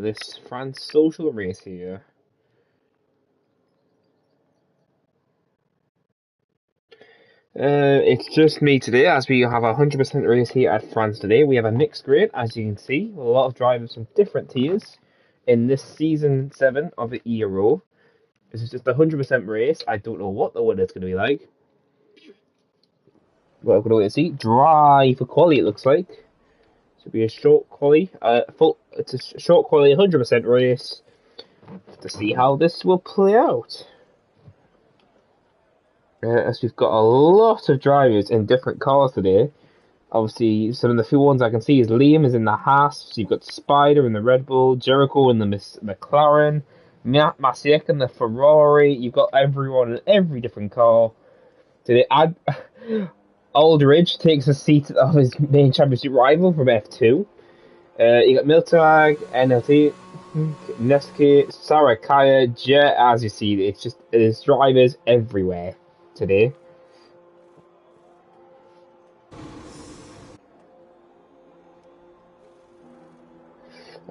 this France social race here. It's just me today, as we have a 100% race here at France today. We have a mixed grid, as you can see, a lot of drivers from different tiers in this season 7 of the Euro. This is just a 100% race. I don't know what the winner's going to be like. Well, we're going to wait and see. Dry for quali, it looks like. Should be a short quali. It's a short quali, 100% race to see how this will play out. As we've got a lot of drivers in different cars today. Obviously, some of the few ones I can see is Liam is in the Haas. So you've got Spider in the Red Bull, Jericho in the McLaren, Masiek in the Ferrari. You've got everyone in every different car today. Aldridge takes a seat of his main championship rival from F2. You got Miltag, NLT, Neske, Sarakaya, Jet. As you see, there's drivers everywhere today.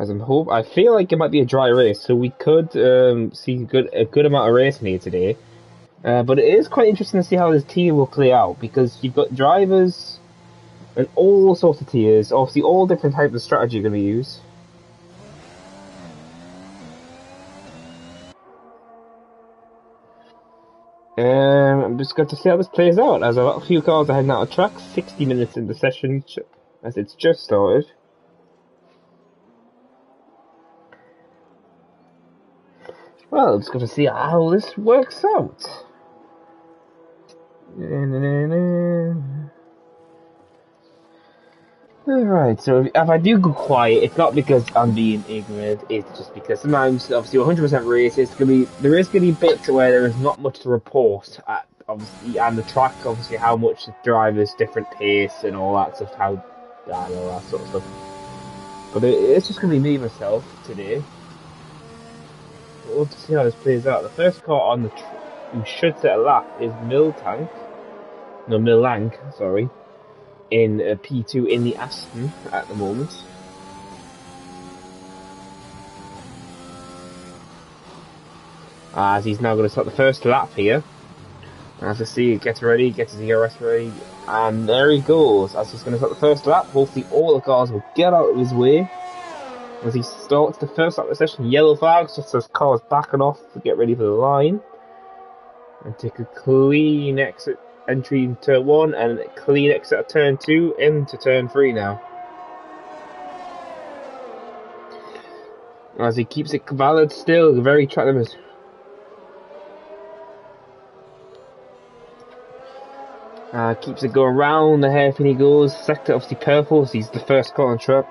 I feel like it might be a dry race, so we could see a good amount of racing here today. But it is quite interesting to see how this tier will play out, because you've got drivers and all sorts of tiers, obviously all different types of strategy are going to be used. I'm just going to see how this plays out, as a few cars are heading out of track, 60 minutes in the session, as it's just started. Well, I'm just going to see how this works out. Alright, so if I do go quiet, it's not because I'm being ignorant, it's just because sometimes, obviously, 100% race, there is going to be bits where there is not much to report, obviously, and the track, obviously, how much the driver's different pace and all that stuff, all that sort of stuff. But it's just going to be me, myself, today. We'll have to see how this plays out. The first car on the who should set a lap is Milang, sorry, in P2 in the Aston at the moment. As he's now going to start the first lap here. As I see, he gets ready, gets his ERS ready, and there he goes. As he's going to start the first lap, hopefully all the cars will get out of his way. As he starts the first lap of the session, yellow flags, just as cars backing off to get ready for the line. And take a clean exit entry in turn 1 and a clean exit at turn 2 into turn 3 now. As he keeps it valid still, very track limits. Keeps it going round the hairpin he goes. Sector obviously purple, so he's the first car on track.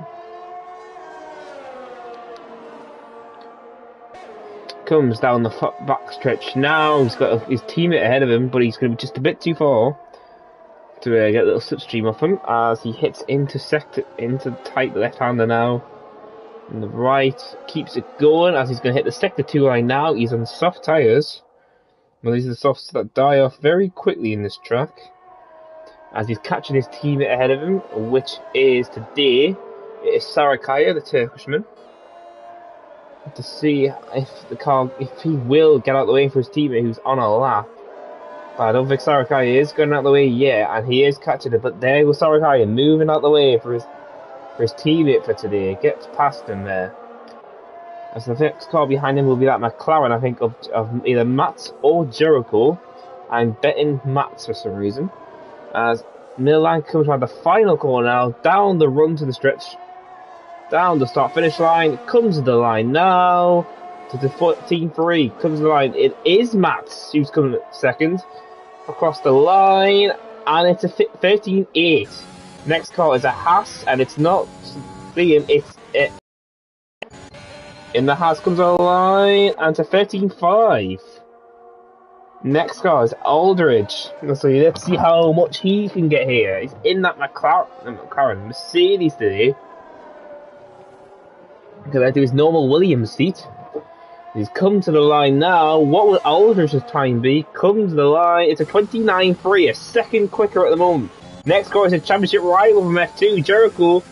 Comes down the back stretch now. He's got his teammate ahead of him, but he's going to be just a bit too far to get a little slipstream off him as he hits into the tight left-hander now. And the right keeps it going as he's going to hit the sector 2 line now. He's on soft tyres. Well, these are the softs that die off very quickly in this track. As he's catching his teammate ahead of him, which is today, it is Sarakaya, the Turkishman. To see if he will get out of the way for his teammate who's on a lap. But I don't think Sarakaya is going out of the way yet, and he is catching it. But there goes Sarakaya moving out of the way for his teammate for today. Gets past him there. As the next car behind him will be that McLaren, I think, of either Mats or Jericho. I'm betting Mats for some reason. As Milang comes around the final corner now, down the run to the stretch. Down the start-finish line, comes to the line now, to the 14-3, comes to the line, it is Mats who's coming second, across the line, and it's a 13-8. Next car is a Haas, and it's not Liam, it's in the Haas comes on the line, and it's a 13-5. Next car is Aldridge, so let's see how much he can get here. He's in that McLaren Mercedes today. Compared to his normal Williams seat. He's come to the line now. What will Aldridge's time be? Comes to the line. It's a 29.3, a second quicker at the moment. Next car is a championship rival from F2, Jericho.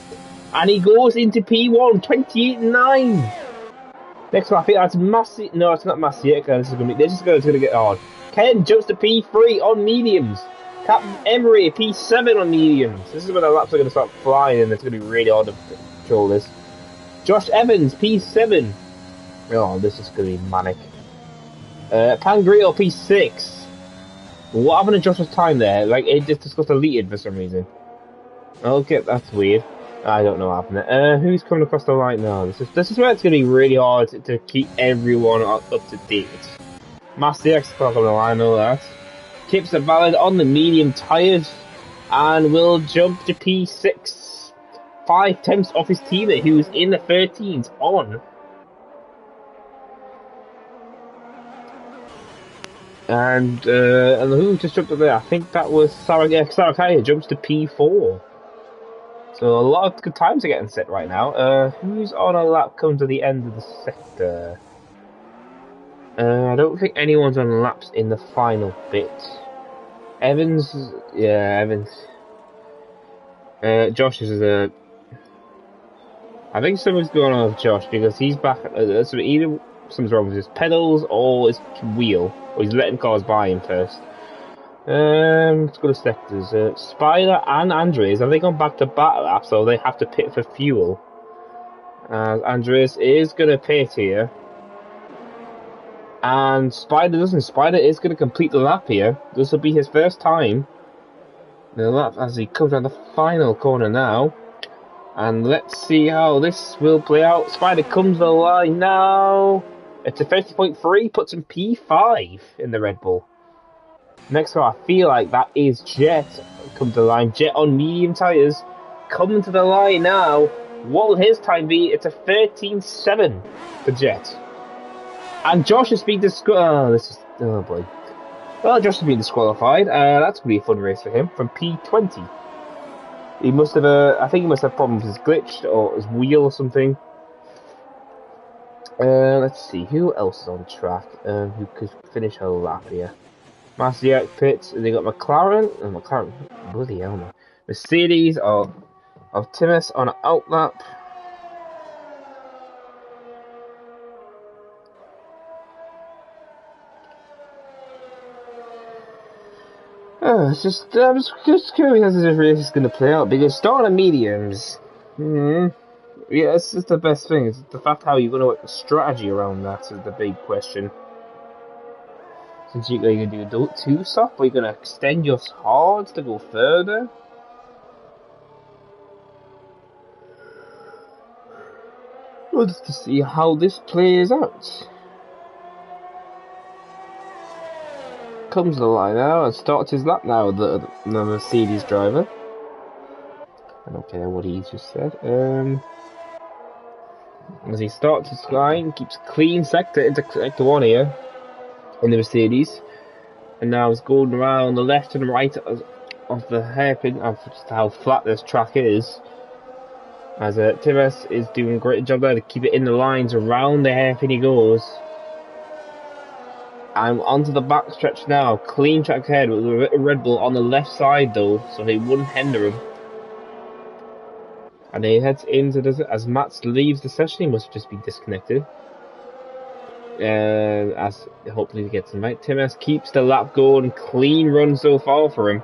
And he goes into P1, 28.9. Next one, I think that's Massey. No, it's not Massey. This is going to get hard. Ken jumps to P3 on mediums. Captain Emery, P7 on mediums. This is when the laps are going to start flying and it's going to be really hard to control this. Josh Evans, P7. Oh, this is going to be manic. Pangrio, P6. What happened to Josh's time there? Like, it just got deleted for some reason. Okay, that's weird. I don't know what happened there. Who's coming across the line now? This is where it's going to be really hard to keep everyone up to date. Master X coming on the line, I know that. Kips are valid on the medium tyres and will jump to P6. 5 tenths off his teammate who's in the 13s on. And who just jumped up there? I think that was Sarakaya jumps to P4. So a lot of good times are getting set right now. Who's on a lap coming to the end of the sector? I don't think anyone's on laps in the final bit. Evans, yeah, Evans. Josh is a. I think something's going on with Josh because he's back. So either something's wrong with his pedals or his wheel, or he's letting cars by him first. Let's go to sectors. Spider and Andres, have they gone back to battle lap, so they have to pit for fuel. Andres is going to pit here. And Spider doesn't. Spider is going to complete the lap here. This will be his first time. The lap as he comes around the final corner now. And let's see how this will play out. Spider comes to the line now. It's a 30.3, puts him P5 in the Red Bull. Next one, I feel like that is Jet. Come to the line. Jet on medium tyres. Coming to the line now. What will his time be? It's a 13.7 for Jet. And Josh has been disqualified. Oh boy. Well, Josh has been disqualified. That's going to be a fun race for him. From P20. He must have, I think he must have problems with his glitch or his wheel or something. Let's see. Who else is on track? Who could finish a lap here? Massiak pits, they got McLaren, bloody hell man. Mercedes of Timus on an outlap. I'm just curious how this race is going to play out, because starting on mediums, yeah, it's just the best thing. It's the fact how you're going to work the strategy around that is the big question. Since you're going to do two stop, are you going to extend your hards to go further? Well, just to see how this plays out. Comes to the line now and starts his lap now, the Mercedes driver. I don't care what he just said. As he starts his line, keeps clean sector into sector 1 here. In the Mercedes, and now it's going around the left and right of the hairpin of just how flat this track is. As Timas is doing a great job there to keep it in the lines around the hairpin he goes. And onto the back stretch now, clean track ahead with a Red Bull on the left side though, so they wouldn't hinder him. And he heads into the, as Mats leaves the session, he must have just been disconnected. As hopefully he gets him right. Timas keeps the lap going, clean run so far for him.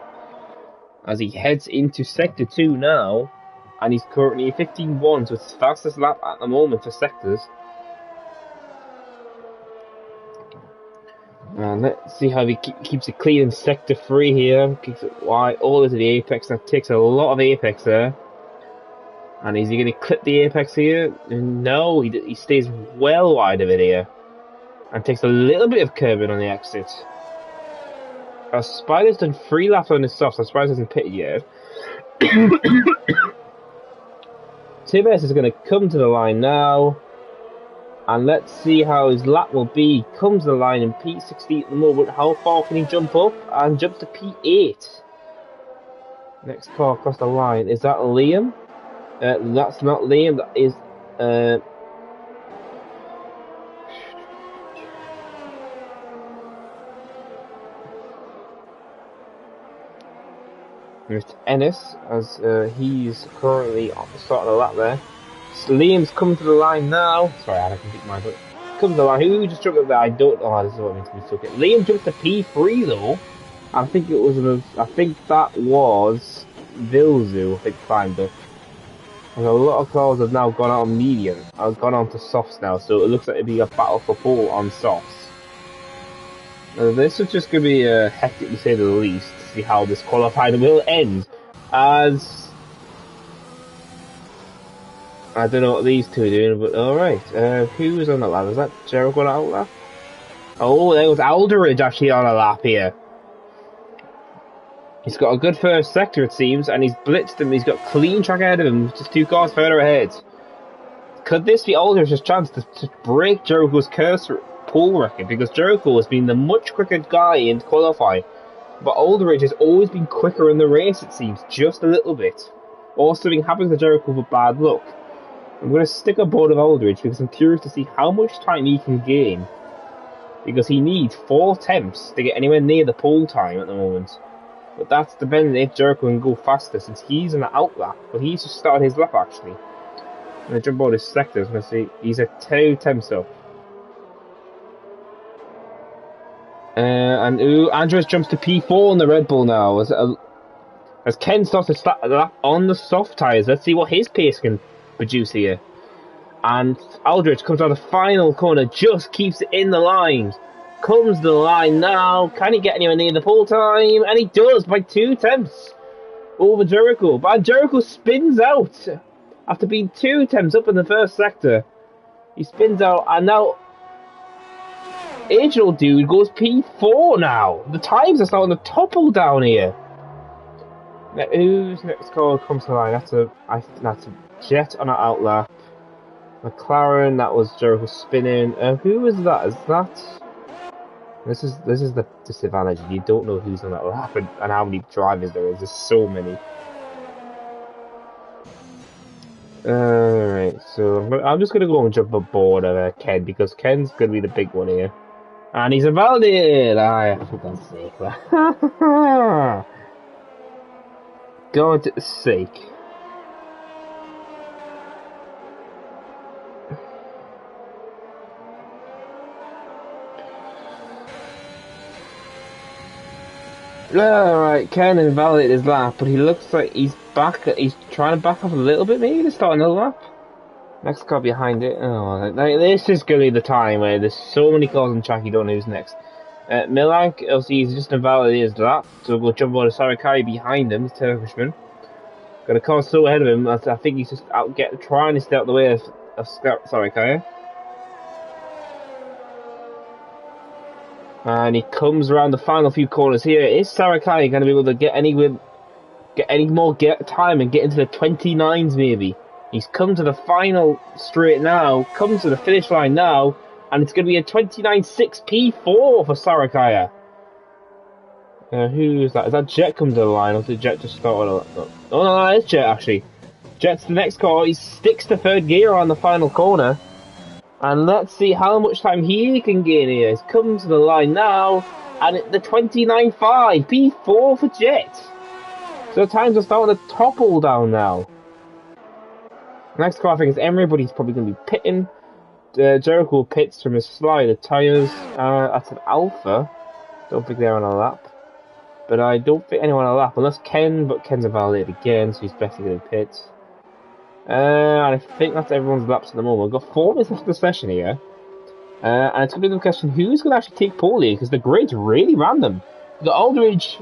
As he heads into sector 2 now, and he's currently 15.1, so it's his fastest lap at the moment for sectors. And let's see how he keeps it clean in sector 3 here. Keeps it wide all into the apex. That takes a lot of apex there. And is he going to clip the apex here? No, he stays well wide of it here. And takes a little bit of curbing on the exit. Spider's done 3 laps on his softs, so Spider hasn't pitted yet. Tibbs is going to come to the line now. And let's see how his lap will be. Comes to the line in P16 at the moment. How far can he jump up? And jumps to P8. Next car across the line. Is that Liam? That's not Liam. That is... It's Ennis, as he's currently starting a lap there. So Liam's coming to the line now. Sorry, I had a complete mind. comes the line. Who just jumped up there? I don't know. Oh, this is what I mean to be stuck. Liam jumped to P3 though. I think it was. I think that was Vilzu. I think climbed up. And a lot of cars have now gone on medium. I've gone on to softs now, so it looks like it'd be a battle for pole on softs. This is just going to be hectic to say the least, to see how this qualifying will end. As I don't know what these two are doing, but alright. Who was on that lap? Was that Jericho on that lap? Oh, there was Alderidge actually on a lap here. He's got a good first sector, it seems, and he's blitzed him. He's got clean track ahead of him, just 2 cars further ahead. Could this be Alderidge's chance to break Jericho's cursor pole record? Because Jericho has been the much quicker guy in qualifying, but Alderidge has always been quicker in the race, it seems, just a little bit. Or something happens to Jericho for bad luck. I'm going to stick on board of Alderidge because I'm curious to see how much time he can gain. Because he needs 4 attempts to get anywhere near the pole time at the moment. But that's depending if Jericho can go faster, since he's in the out lap. But he's just started his lap actually. I'm going to jump on his sectors and see. He's at 2 attempts up. And Andres jumps to P4 on the Red Bull now. As Ken starts to start the lap on the soft tyres. Let's see what his pace can produce here. And Aldridge comes out the final corner, just keeps it in the lines. Comes to the line now. Can he get anywhere near the pole time? And he does by 2 attempts over Jericho. But Jericho spins out after being 2 attempts up in the first sector. He spins out, and now Angel Dude goes P4 now. The times are starting to topple down here. Now, whose next car comes to the line? That's a Jet on an outlap. McLaren, that was Jericho spinning. Who was that? Is that? This is the disadvantage. You don't know who's on that lap and how many drivers there is. There's so many. Alright, so I'm just gonna go and jump aboard of Ken because Ken's gonna be the big one here. And he's invalidated! For God's sake. God's sake. Alright, Ken invalidated his lap, but he looks like he's back. He's trying to back off a little bit, maybe, to start another lap. Next car behind it. Oh, this is going to be the time where there's so many cars on the track you don't know who's next. Milank, obviously, he's just invalidated his lap, so we'll jump on to Sarakari behind him, the Turkishman. Got a car so ahead of him, I think he's just trying to stay out the way of Sarakari. And he comes around the final few corners here. Is Sarakari going to be able to get any more time and get into the 29s maybe? He's come to the final straight now, comes to the finish line now, and it's going to be a 29.6 P4 for Sarakaya. Who is that? Is that Jet come to the line, or did Jet just start on a... Oh no, it's Jet actually. Jet's the next car. He sticks to third gear on the final corner. And let's see how much time he can gain here. He's come to the line now, and the 29.5 P4 for Jet. So times are starting to topple down now. Next car I think is Emery, but he's probably going to be pitting. Jericho pits from his slider tyres. That's an Alpha. Don't think they're on a lap. But I don't think anyone on a lap, unless Ken, but Ken's invalidated again, so he's basically going to pit. And I think that's everyone's laps at the moment. We've got 4 minutes left of the session here. And it's going to be the question, who's going to actually take pole here? Because the grid's really random. We've got Aldridge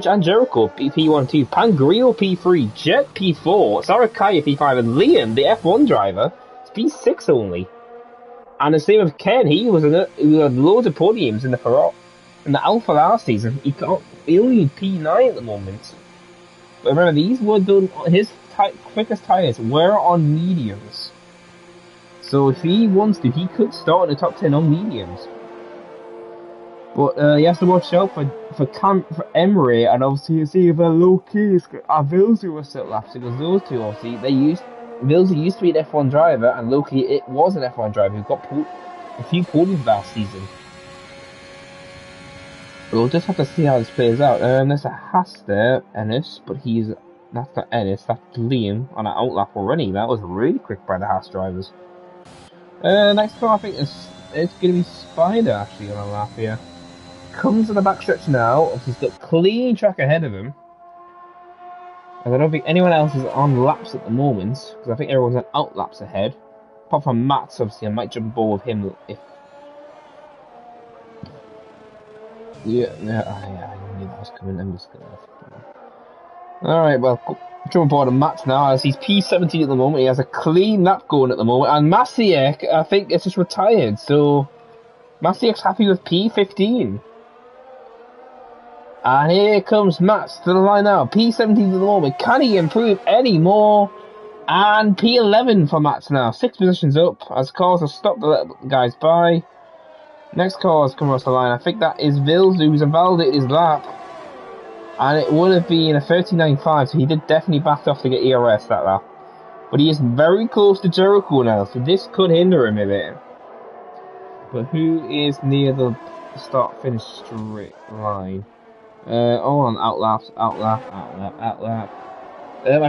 and Jericho, P1, 2, Pangrio P3, Jet P4, Sarakaya P5, and Liam, the F1 driver, is P6 only. And the same with Ken, he had loads of podiums in the Alpha last season. He only need P9 at the moment. But remember, these were done, his quickest tyres were on mediums. So if he wants to, he could start in the top 10 on mediums. But he has to watch out for Emery, and obviously see if low-key Vilzu was still laps, because those two obviously, Vilzu used to be an F1 driver, and low-key it was an F1 driver who got a few podiums last season. We'll just have to see how this plays out. There's a Haas there, Ennis, but he's That's not Ennis, that's Liam on an outlap already. That was really quick by the Haas drivers. Next car I think it's going to be Spider actually on a lap here. Comes to the backstretch now. He's got clean track ahead of him. And I don't think anyone else is on laps at the moment, because I think everyone's on out laps ahead. Apart from Matt's, obviously, I might jump aboard with him if. Yeah, I knew that was coming. I'm just gonna. Alright, well, jump aboard on Matt now, as he's P17 at the moment. He has a clean lap going at the moment. And Masiek, I think, is just retired, so. Masiek's happy with P15. And here comes Matt to the line now. P17 at the moment. Can he improve any more? And P11 for Matt now. 6 positions up as cars have stopped to let the guys by. Next car has come across the line. I think that is Vils, who's invalidated his lap. And it would have been a 39.5, so he did definitely back off to get ERS that lap. But he is very close to Jericho now, so this could hinder him a bit. But who is near the start-finish straight line? On outlaps. I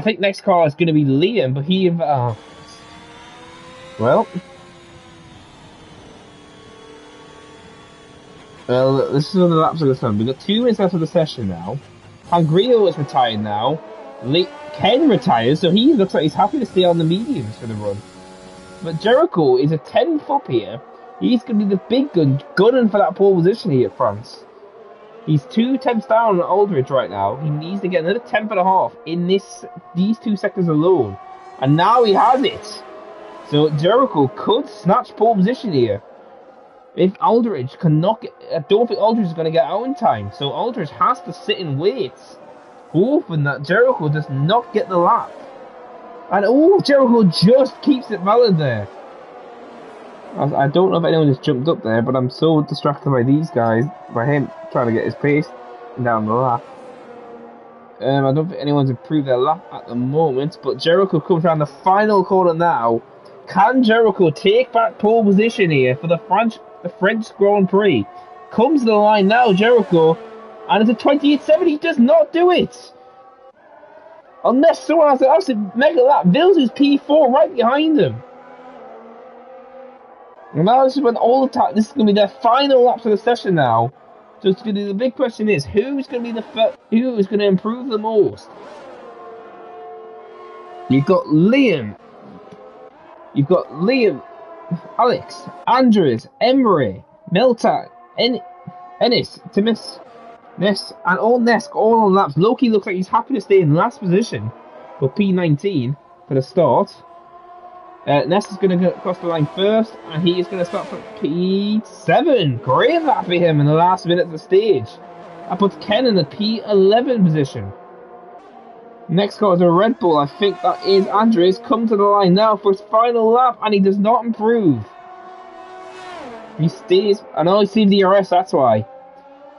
think next car is going to be Liam, but he... Well, this is where the laps are going to start. We've got 2 minutes left of the session now. Hungrio is retired now. Ken retires, so he looks like he's happy to stay on the mediums for the run. But Jericho is a 10th up here. He's going to be the big gun, gunning for that pole position here at France. He's 2 tenths down on Aldridge right now. He needs to get another 10.5 in these 2 sectors alone. And now he has it. So Jericho could snatch pole position here. If Aldridge cannot get... I don't think Aldridge is going to get out in time. So Aldridge has to sit and wait, hoping that Jericho does not get the lap. And Jericho just keeps it valid there. I don't know if anyone just jumped up there, but I'm so distracted by these guys, by him trying to get his pace down the lap. I don't think anyone's improved their lap at the moment, but Jericho comes around the final corner now. Can Jericho take back pole position here for the French Grand Prix? Comes to the line now, Jericho, and it's a 28.7. He does not do it. Unless someone has an absolute mega lap. Vils is P4 right behind him. And now this is when all the time. This is going to be their final laps of the session now. So it's going to be, the big question is, who's going to be who is going to improve the most? You've got Liam, Alex, Andres, Emery, Melta, Ennis, Timis, Ness, and all Nesk all on laps. Loki looks like he's happy to stay in last position for P19 for the start. Ness is going to go across the line first, and he is going to start from P7. Great lap for him in the last minute of the stage. That puts Ken in the P11 position. Next car is a Red Bull. I think that is Andres. Come to the line now for his final lap, and he does not improve. He stays, and only sees the DRS. That's why.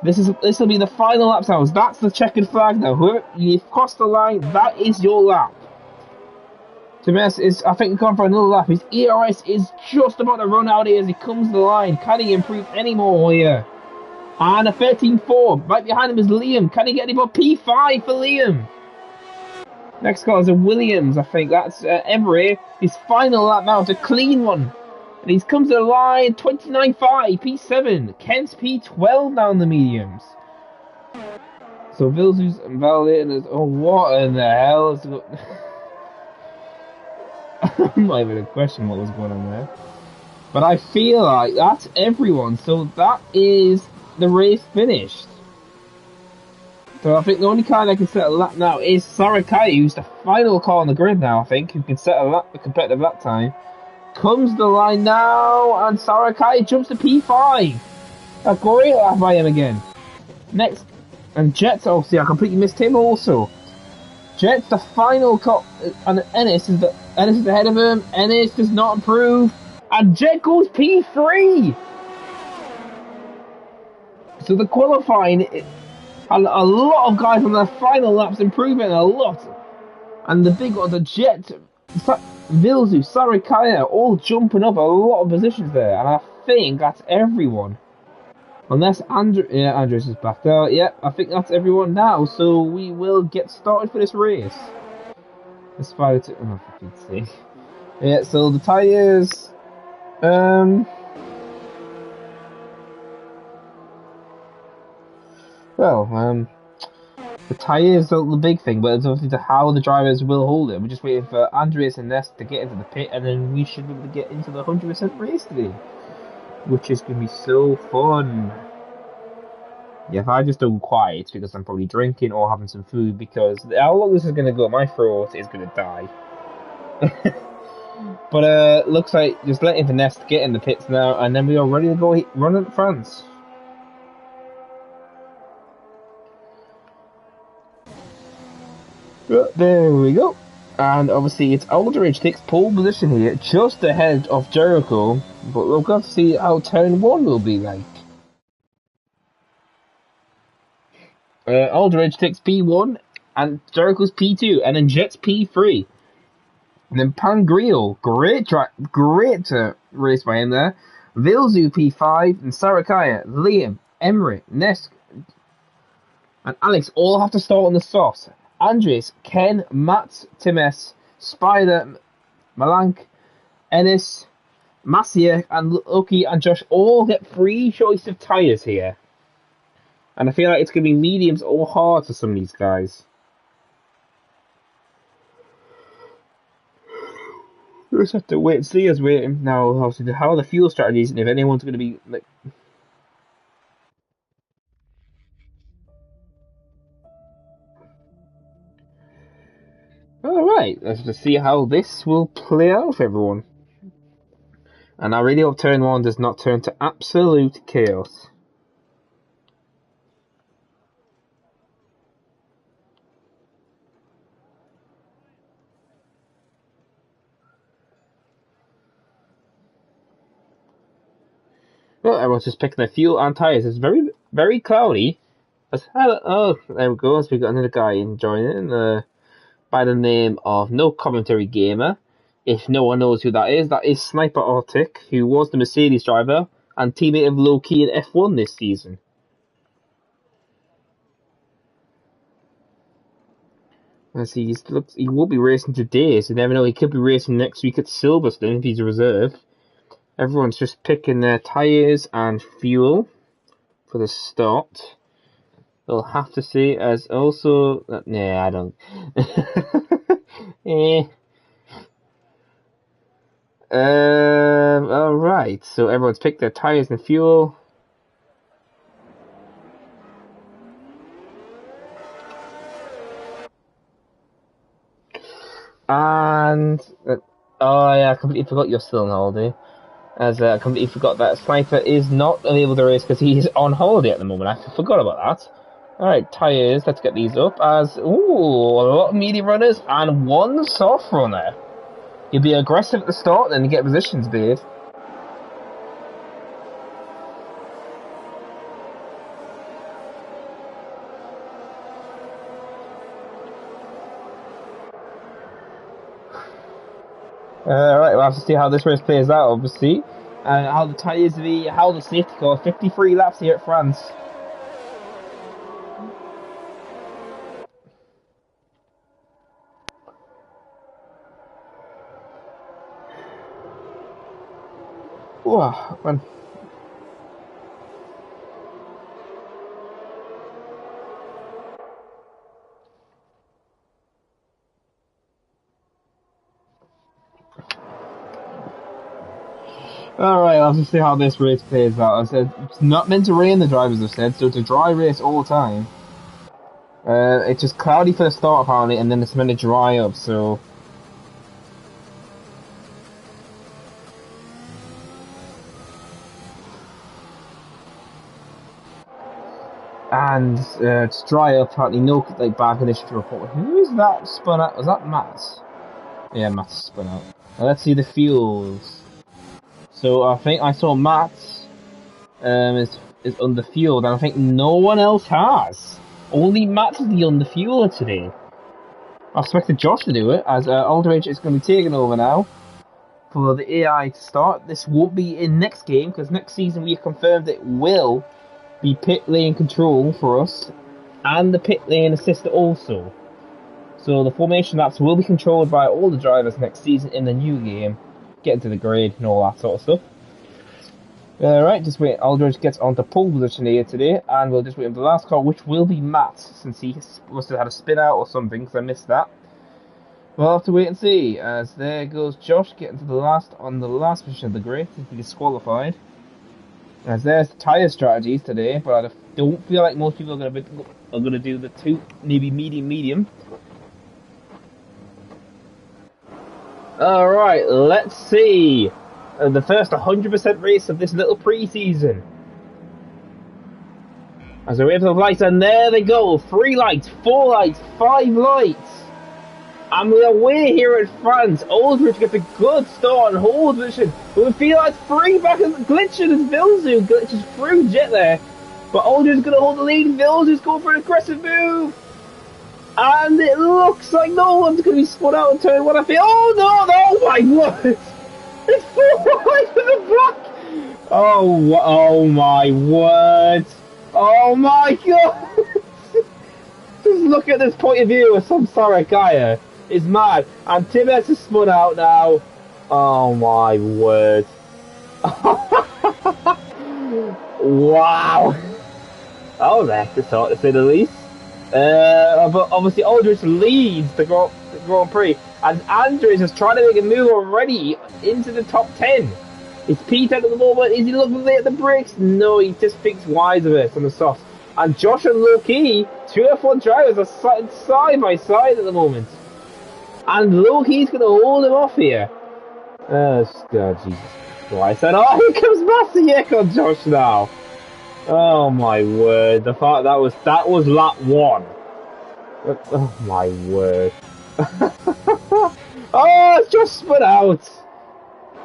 This will be the final lap sounds. That's the checkered flag now. Whoever you've crossed the line, that is your lap. Times is, I think, gone for another lap. His ERS is just about to run out here as he comes to the line. Can he improve any more here? And a 13.4. Right behind him is Liam. Can he get any more? P5 for Liam. Next car is a Williams, I think. That's Emery. His final lap now. It's a clean one. And he's come to the line. 29.5. P7. Kent's P12 down the mediums. So Vils who's invalidated. Oh, what in the hell is going I'm not even a question what was going on there. But I feel like that's everyone. So that is the race finished. So I think the only car that can set a lap now is Sarakai, who's the final car on the grid now, I think, who can set a competitive lap time. Comes the line now, and Sarakai jumps to P5. A great lap by him again. Next, and Jets, obviously, I completely missed him also. Jets, the final car, and Ennis is ahead of him. Ennis does not improve, and Jet goes P3. So the qualifying, a lot of guys on their final laps improving a lot, and the big one, the Jet, Vilzu, Sarikaya, all jumping up a lot of positions there, and I think that's everyone. Unless Andres is back there. Yeah, I think that's everyone now. So we will get started for this race. Despite it, oh, for Pete's sake. Yeah, so the tyres. The tyres are the big thing, but it's obviously how the drivers will hold it. We're just waiting for Andreas and Nest to get into the pit, and then we should be able to get into the 100% race today, which is going to be so fun. Yeah, if I just go quiet, it's because I'm probably drinking or having some food, because how long this is going to go, my throat is going to die. But looks like just letting the Nest get in the pits now, and then we are ready to go run at France. There we go. And obviously it's Aldridge takes pole position here, just ahead of Jericho. But we've got to see how turn 1 will be like. Aldridge takes P1, and Jericho's P2, and then Jet's P3. And then Pangrio, great race by him there. Vilzu P5, and Sarakaya, Liam, Emery, Nesk, and Alex all have to start on the softs. Andres, Ken, Matt, Times, Spider, Malank, Ennis, Masia, and Lucky and Josh all get free choice of tyres here. And I feel like it's going to be mediums or hards for some of these guys. We'll just have to wait and see as we now obviously how are the fuel strategies and if anyone's going to be like. Alright, let's just see how this will play out for everyone. And I really hope turn 1 does not turn to absolute chaos. Well, everyone's just picking their fuel and tyres. It's very, very cloudy. Oh, there we go. So we got another guy joining by the name of No Commentary Gamer. If no one knows who that is Sniper Arctic, who was the Mercedes driver and teammate of Low-Key in F1 this season. Let's see, he will be racing today, so you never know, he could be racing next week at Silverstone if he's a reserve. Everyone's just picking their tyres and fuel for the start. We'll have to see as also. Nah, I don't. Alright, so everyone's picked their tyres and fuel. And. Oh, yeah, I completely forgot you're still on holiday. As I completely forgot that Sniper is not able to race because he's on holiday at the moment. I forgot about that. Alright, tyres, let's get these up as, a lot of medium runners and one soft runner. You'll be aggressive at the start, then you get positions, babe. Alright, we'll have to see how this race plays out, obviously. And how the tyres be, how the safety car, 53 laps here at France. Wow, man. Alright, I'll have to see how this race plays out. I said, it's not meant to rain, the drivers have said, so it's a dry race all the time. It's just cloudy for the start apparently, and then it's meant to dry up, so. And to dry up, apparently no bad condition to report. Who is that spun out? Was that Matt? Yeah, Matt's spun out. Now let's see the fuels. So I think I saw Matt is on the fuel, and I think no one else has. Only Matt is the on the fuel today. I expected Josh to do it, as Aldridge is going to be taking over now for the AI to start. This won't be in next game, because next season we have confirmed it will be pit lane control for us, and the pit lane assist also. So the formation laps will be controlled by all the drivers next season in the new game, getting to the grid and all that sort of stuff. Right, just wait. Aldridge gets onto pole position here today, and we'll just wait for the last car, which will be Matt, since he must have had a spin out or something, because I missed that. We'll have to wait and see, as there goes Josh getting to the last position of the grid, to be disqualified. As there's the tyre strategies today, but I don't feel like most people are going to do the two, maybe medium. Alright, let's see. The first 100% race of this little pre-season. As we wait for the lights, and there they go. 3 lights, 4 lights, 5 lights. And we are way here in France. Aldridge gets a good start on hold position. But we feel like 3 back and glitching as Vilzu glitches through Jet there. But Aldridge is going to hold the lead. Vilzu's going for an aggressive move. And it looks like no one's going to be spun out in turn 1. I feel. Oh no, oh my word. It's 4 wide for the black! Oh my word! Oh my god! Just look at this point of view of some Sarakaya. It's mad. And Tibbetts is spun out now. Oh my word. Wow! That was hectic to say the least. But obviously Aldridge leads the Grand Prix. And Andres is trying to make a move already into the top 10. Is Pete at the moment? Is he looking at the brakes? No, he just thinks wise of it on the softs. And Josh and Low-Key, 2 F1 drivers are side by side at the moment. And Low-Key's going to hold him off here. Oh, God, Jesus Christ. And oh, here comes Masiek on Josh now. Oh, my word. The fact that was lap 1. Oh, my word. Oh, it's just spun out.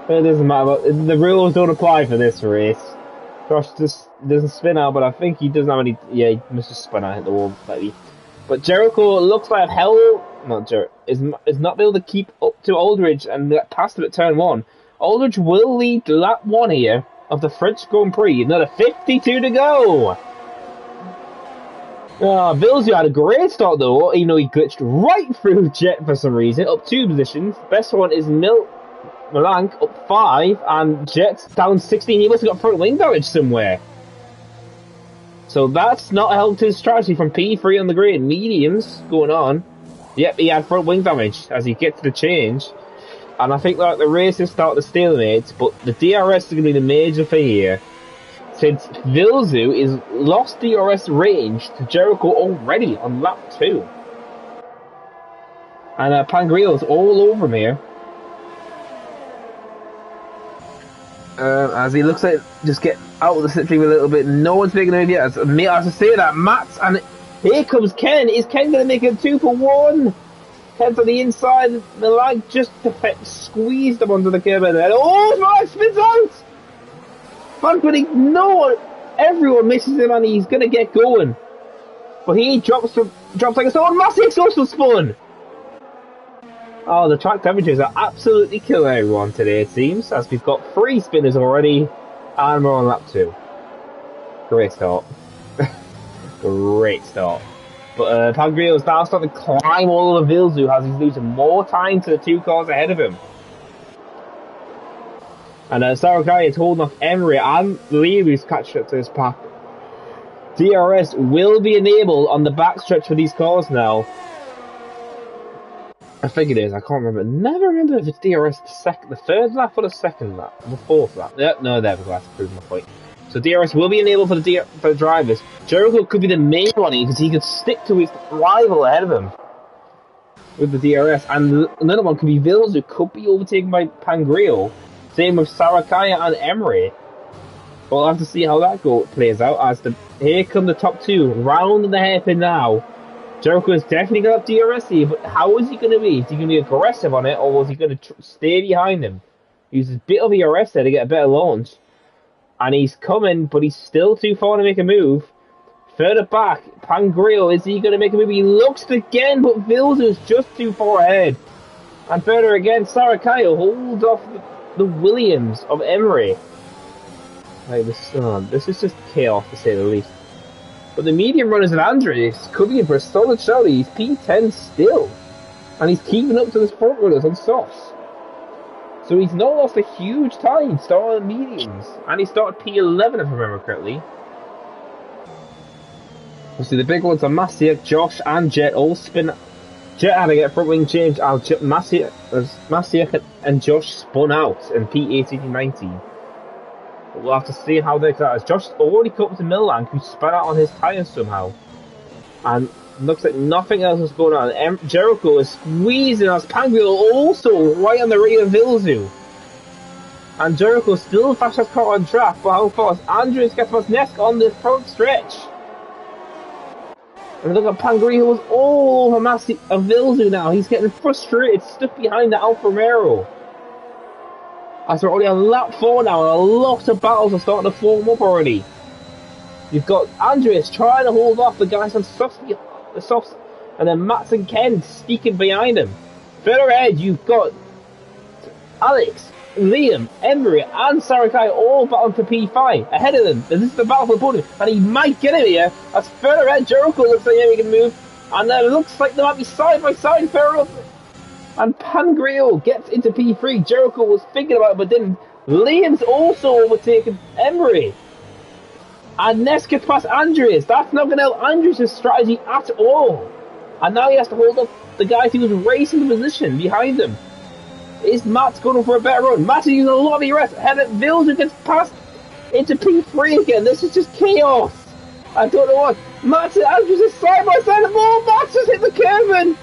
It doesn't matter. The rules don't apply for this race. Josh just doesn't spin out, but I think he doesn't have any. Yeah, he must have spun out, hit the wall slightly. But Jericho looks like is not able to keep up to Aldridge and get past him at turn 1. Aldridge will lead lap 1 here of the French Grand Prix. Another 52 to go. Vilzu had a great start though, even though he glitched right through Jet for some reason, up 2 positions. Best one is Malank up 5, and Jet's down 16. He must have got front wing damage somewhere. So that's not helped his strategy from P3 on the grid. Mediums going on. Yep, he had front wing damage as he gets to the change. And I think like the races start to stalemate, but the DRS is going to be the major thing here. Since Vilzu is lost DRS range to Jericho already on lap 2. And Pangreel's all over him here. As he looks like just get out of the slipstream a little bit. No one's making a move yet. I have to say that. Matt's, and here comes Ken. Is Ken going to make a 2 for 1? Ken's on the inside. The lag just squeezed him onto the curb and then. Oh, my spins out! Thankfully, everyone misses him and he's going to get going. But he drops like a stone. Masiek's also spun! Oh, the track temperatures are absolutely killing everyone today, it seems, as we've got 3 spinners already, and we're on lap 2. Great start. Great start. But Pangreel's now starting to climb all of the Vilzu as he's losing more time to the 2 cars ahead of him. And Sarakai is holding off Emery and Lee, who's catching up to his pack. DRS will be enabled on the backstretch for these cars now. I think it is, I can't remember. Never remember if it's DRS the 3rd lap or the 2nd lap, or the 4th lap. No, there we go, that's proving my point. So DRS will be enabled for the drivers. Jericho could be the main one here because he could stick to his rival ahead of him with the DRS. And another one could be Vils, who could be overtaken by Pangreel. Same with Sarakaya and Emery. We'll have to see how that plays out. As here come the top 2, round the hairpin now. Jericho is definitely going to have DRS here, but how is he going to be? Is he going to be aggressive on it, or is he going to stay behind him? Use a bit of DRS there to get a better launch. And he's coming, but he's still too far to make a move. Further back, Pangreel, is he going to make a move? He looks again, but Vils is just too far ahead. And further again, Sarakaya holds off the Williams of Emery. Like this is just chaos to say the least. But the medium runners of Andres coming in for a solid show. He's P10 still. And he's keeping up to his front runners on softs. So he's not lost a huge time starting on mediums. And he started P11 if I remember correctly. Obviously the big ones are Masiak, Josh and Jet all spin. Jet had to get front wing change. Masiak and Josh spun out in P18 and 19. But we'll have to see how they go. Josh already caught up to Millang, who spun out on his tyres somehow. And looks like nothing else is going on. Jericho is squeezing as Pangreal also right on the rear of Vilzu. And Jericho still fastest car on track, but how fast? Andres gets past Nesk on the front stretch. And look at Pangreal was all over Vilzu now. He's getting frustrated, stuck behind the Alfa Romero. As we're already on lap 4 now, and a lot of battles are starting to form up already. You've got Andres trying to hold off the guys on softs, and then Mats and Ken sneaking behind him. Further ahead, you've got Alex, Liam, Emery, and Sarakai all battling for P5. Ahead of them, this is the battle for the podium, and he might get him here. As further ahead, Jericho looks like he can move, and it looks like they might be side by side further up. And Pangreal gets into P3. Jericho was thinking about it, but didn't. Liam's also overtaken Emery. And Ness gets past Andres. That's not going to help Andres' strategy at all. And now he has to hold up the guys he was racing the position behind him. Is Matt going for a better run? Matt is using a lot of ERS. Ahead of Vilzu gets passed into P3 again. This is just chaos. I don't know what. Matt and Andres is side by side. Oh, Matt just hit the curve.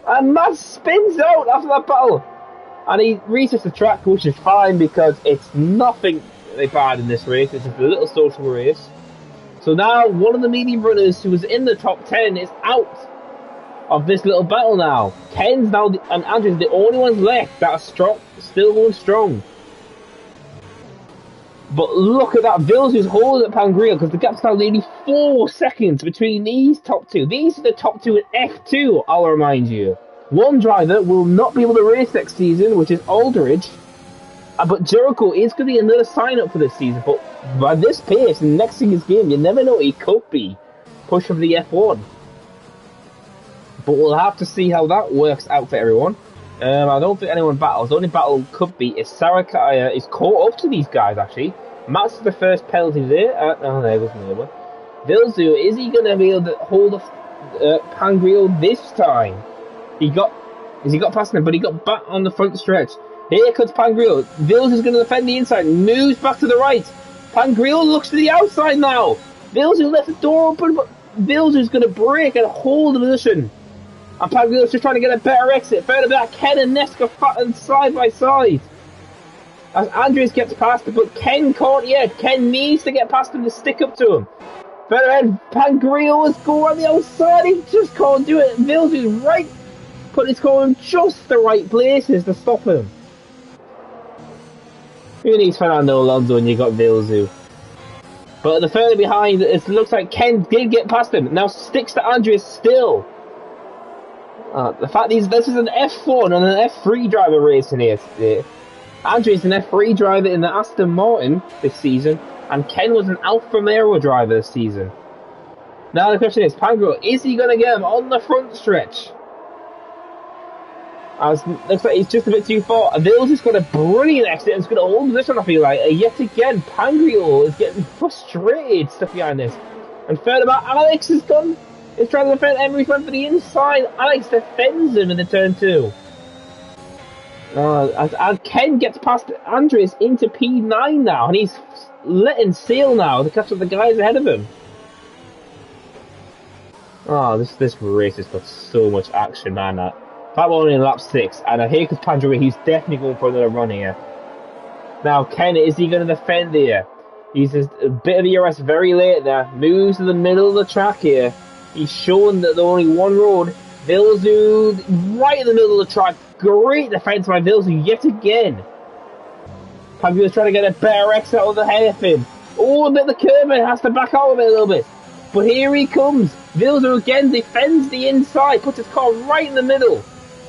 And Matt spins out after that battle. And he resets the track, which is fine because it's nothing bad in this race. It's just a little social race. So now one of the medium runners who was in the top 10 is out of this little battle now. Ken's now and Andrew's the only ones left that are strong, still going strong. But look at that, Vilzu's holding at Pangreal because the gap's now nearly 4 seconds between these top two. These are the top two in F2, I'll remind you. One driver will not be able to race next season, which is Aldridge. But Jericho is going to be another sign-up for this season. But by this pace, in next season's game, you never know, he could be pushing for the F1. But we'll have to see how that works out for everyone. I don't think anyone battles. The only battle could be if Sarakaya is caught up to these guys, actually. Matt's the first penalty there. Oh, there goes another one. Vilzu, is he going to be able to hold off Pangreal this time? He got past him, but he got back on the front stretch. Here comes Pangreal. Vilzu's going to defend the inside. Moves back to the right. Pangreal looks to the outside now. Vilzu left the door open, but Vilzu's going to break and hold the position. And Pangreal's just trying to get a better exit. Further back, Ken and Neska fighting side by side. As Andres gets past him, but Ken can't yet. Ken needs to get past him to stick up to him. Further ahead, Pangreal is going on the outside. He just can't do it. Vilzu's right, but it's going just the right places to stop him. Who needs Fernando Alonso when you got Vilzu? But the further behind, it looks like Ken did get past him. Now sticks to Andres still. The fact is, this is an F1 and an F3 driver racing here today. Andres is an F3 driver in the Aston Martin this season, and Ken was an Alfa Romero driver this season. Now the question is, Pangreal, is he going to get him on the front stretch? As looks like he's just a bit too far. Vilzu's got a brilliant exit and it's going to hold position, I feel like. Yet again, Pangreal is getting frustrated stuck behind this. And further back, Alex is gone. He's trying to defend Emery's went for the inside. Alex defends him in the turn 2. As Ken gets past Andres into P9 now, and he's letting sail now to catch up the guys ahead of him. This race has got so much action, man. That one in lap 6, and here comes Pangreal. He's definitely going for another run here. Now, Ken, is he going to defend here? He's just a bit of ERS very late there. Moves to the middle of the track here. He's showing that there's only one road. Vilzu right in the middle of the track. Great defense by Vilzu yet again. Pangreal's trying to get a better exit out of the hairpin. Oh, a bit of the curve, and has to back out of it a little bit. But here he comes. Vilzu again defends the inside, puts his car right in the middle.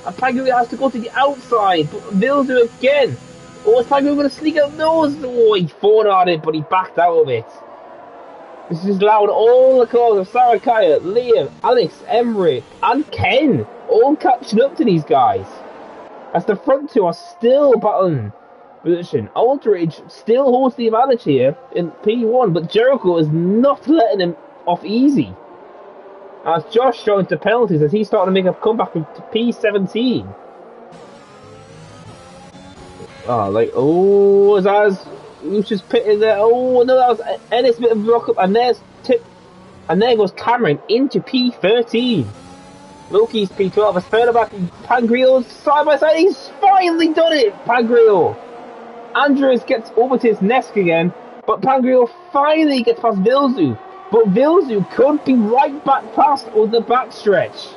And Pangreal has to go to the outside. But Vilzu again. Oh, is Pangreal going to sneak out? No, oh, he fought on it, but he backed out of it. This is allowed all the calls of Sarakaya, Liam, Alex, Emery, and Ken all catching up to these guys. As the front two are still battling position. Aldridge still holds the advantage here in P1, but Jericho is not letting him off easy. As Josh showing to penalties as he's starting to make a comeback to P17. Lucius pitted there. Oh, no, that was Ennis bit of a rock up, and there's tip, and there goes Cameron into P13. Loki's P12 is further back. Pangreal side by side. He's finally done it. Pangreal. Andrews gets over to his neck again, but Pangreal finally gets past Vilzu. But Vilzu could be right back past on the backstretch.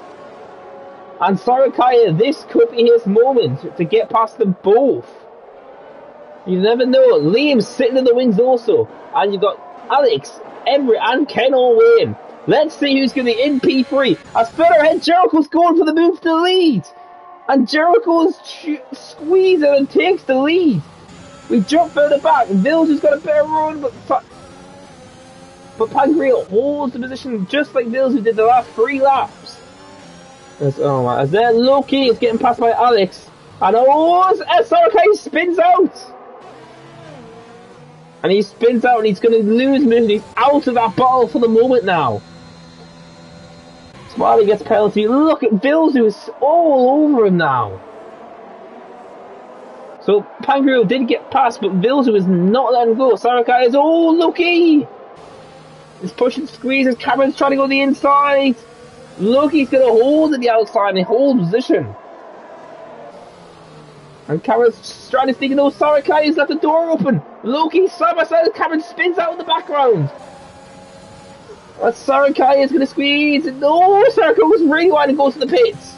And Sarakaya, this could be his moment to get past them both. You never know. Liam's sitting in the wings also. And you've got Alex, Emery, and Ken all win. Let's see who's going to be in P3. As further ahead, Jericho's going for the move to the lead. And Jericho's squeezing and takes the lead. We jump further back. Vilzu's got a better run, but Pangreal holds the position just like Vilzu did the last 3 laps. As there Loki is getting passed by Alex. And Sarakaya spins out. And he spins out and he's going to lose movement. He's out of that battle for the moment now. Smiley gets penalty. Look at Vilzu is all over him now. So Pangreal did get past, but Vilzu is not letting go. Sarakaya is Loki. He's pushing, squeezing. Cameron's trying to go the inside. Loki's going to hold at the outside and hold position. And Cameron's trying to sneak in. Sarakaya's left the door open. Loki side by side. Cameron spins out in the background. But Sarakaya's going to squeeze. No, Sarakaya was really wide and goes to the pits.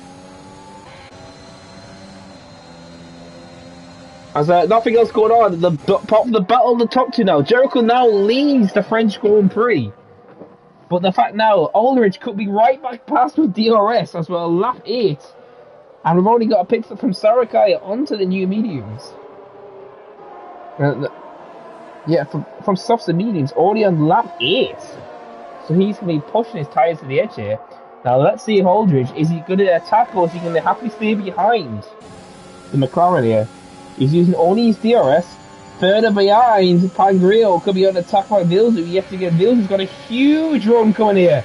As nothing else going on, the battle of the top two now. Jericho now leads the French Grand Prix. But the fact now, Aldridge could be right back past with DRS as well, lap 8. And we've only got a pit from Sarakaya onto the new mediums. From softs and mediums, already on lap 8. So he's going to be pushing his tyres to the edge here. Now let's see if Aldridge, is he going to attack or is he going to happily stay behind the McLaren here? He's using only his DRS. Further behind, Pangreal could be on attack by Vilzu. You have to get Vilzu's got a huge run coming here.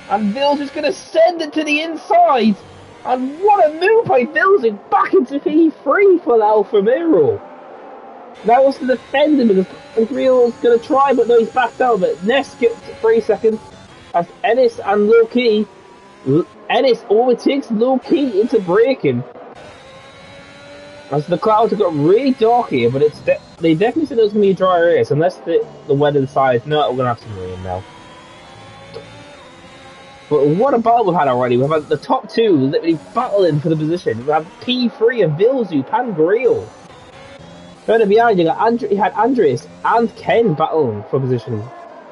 And Vilzu's going to send it to the inside. And what a move by Vilzu back into P3 for the Alfa Romeo. Now wants to defend him because Pangreal's going to try, but no, he's backed out. But Ness gets 3 seconds as Ennis and Low-Key. Ennis overtakes Low-Key into braking. As the clouds have got really dark here, but they definitely said it was going to be a dry race, unless the weather decides, no, we're going to have some rain now. But what a battle we've had already. We've had the top two literally battling for the position. We have P3 and Vilzu, Pangreal. Further behind, you had Andreas and Ken battling for position.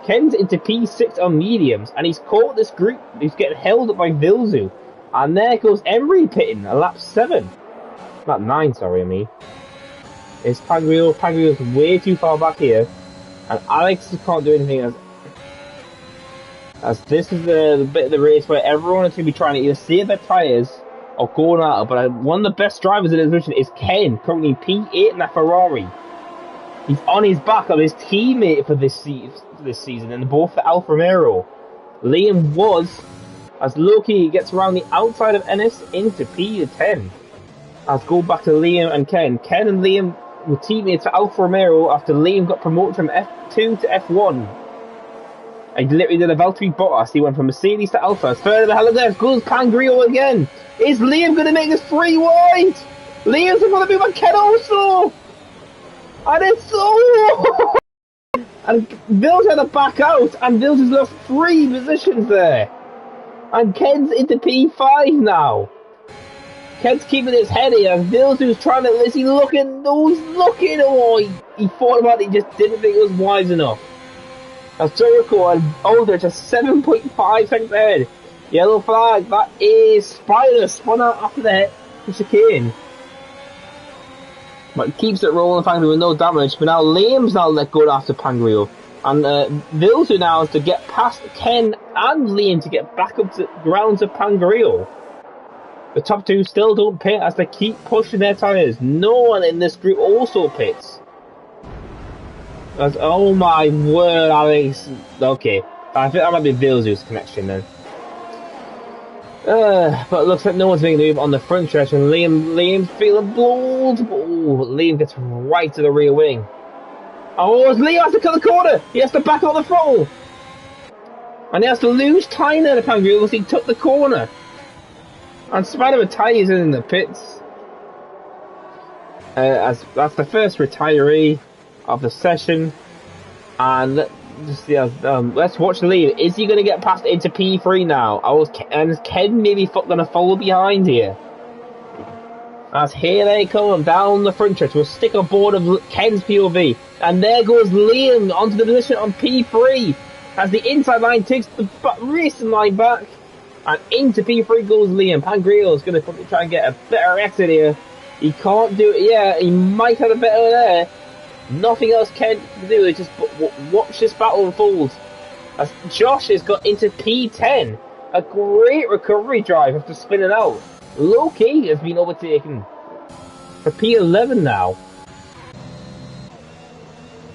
Ken's into P6 on mediums, and he's caught this group. He's getting held up by Vilzu. And there goes Emery pitting at lap 7. Lap 9, sorry, I mean. It's Pangreal. Pangreal's way too far back here. And Alex can't do anything as this is the bit of the race where everyone is going to be trying to either save their tyres or go out. But one of the best drivers in this division is Ken, currently P8 in a Ferrari. He's on his back of his teammate for this season, and both the Alfa Romeo. Liam was, as Loki gets around the outside of Ennis into P10. Let's go back to Liam and Ken. Ken and Liam were teammates for Alfa Romeo after Liam got promoted from F2 to F1. And he literally did a Valtteri Bottas. He went from Mercedes to Alfa. Further the hell there goes Pangreal again. Is Liam going to make this 3 wide? Liam's going to be my Ken also. And it's so... And Vil's had to back out. And Vil's has lost 3 positions there. And Ken's into P5 now. Ken's keeping his head here, and Vilzu's trying to, is he looking? No, he's looking, he thought about it, he just didn't think it was wise enough. As Jericho and Aldridge are 7.5 seconds ahead. Yellow flag, that is Spider spun out after the chicane. But keeps it rolling, Pangreal with no damage. But now Liam's now let go after Pangreal. And Vilzu now has to get past Ken and Liam to get back up to the grounds of Pangreal. The top two still don't pit as they keep pushing their tyres. No one in this group also pits. Oh my word, Alex. Okay, I think that might be Vilzu's connection then. But it looks like no one's making the move on the front stretch, and Liam's feeling bold. Oh, Liam gets right to the rear wing. Oh, Liam has to cut the corner. He has to back on the throttle. And he has to lose time there to Pangreal because he took the corner. And Spider-Man is in the pits. As that's the first retiree of the session. And let's watch Liam. Is he going to get past into P3 now? And is Ken maybe going to follow behind here? As here they come down the front stretch. We'll stick on board of Ken's POV. And there goes Liam onto the position on P3. As the inside line takes the racing line back. And into P3 goes Liam. Pangreal is going to probably try and get a better exit here. He can't do it yet. He might have a better there. Nothing else Ken can do. Just watch this battle unfold. As Josh has got into P10. A great recovery drive after spinning out. Loki has been overtaken for P11 now.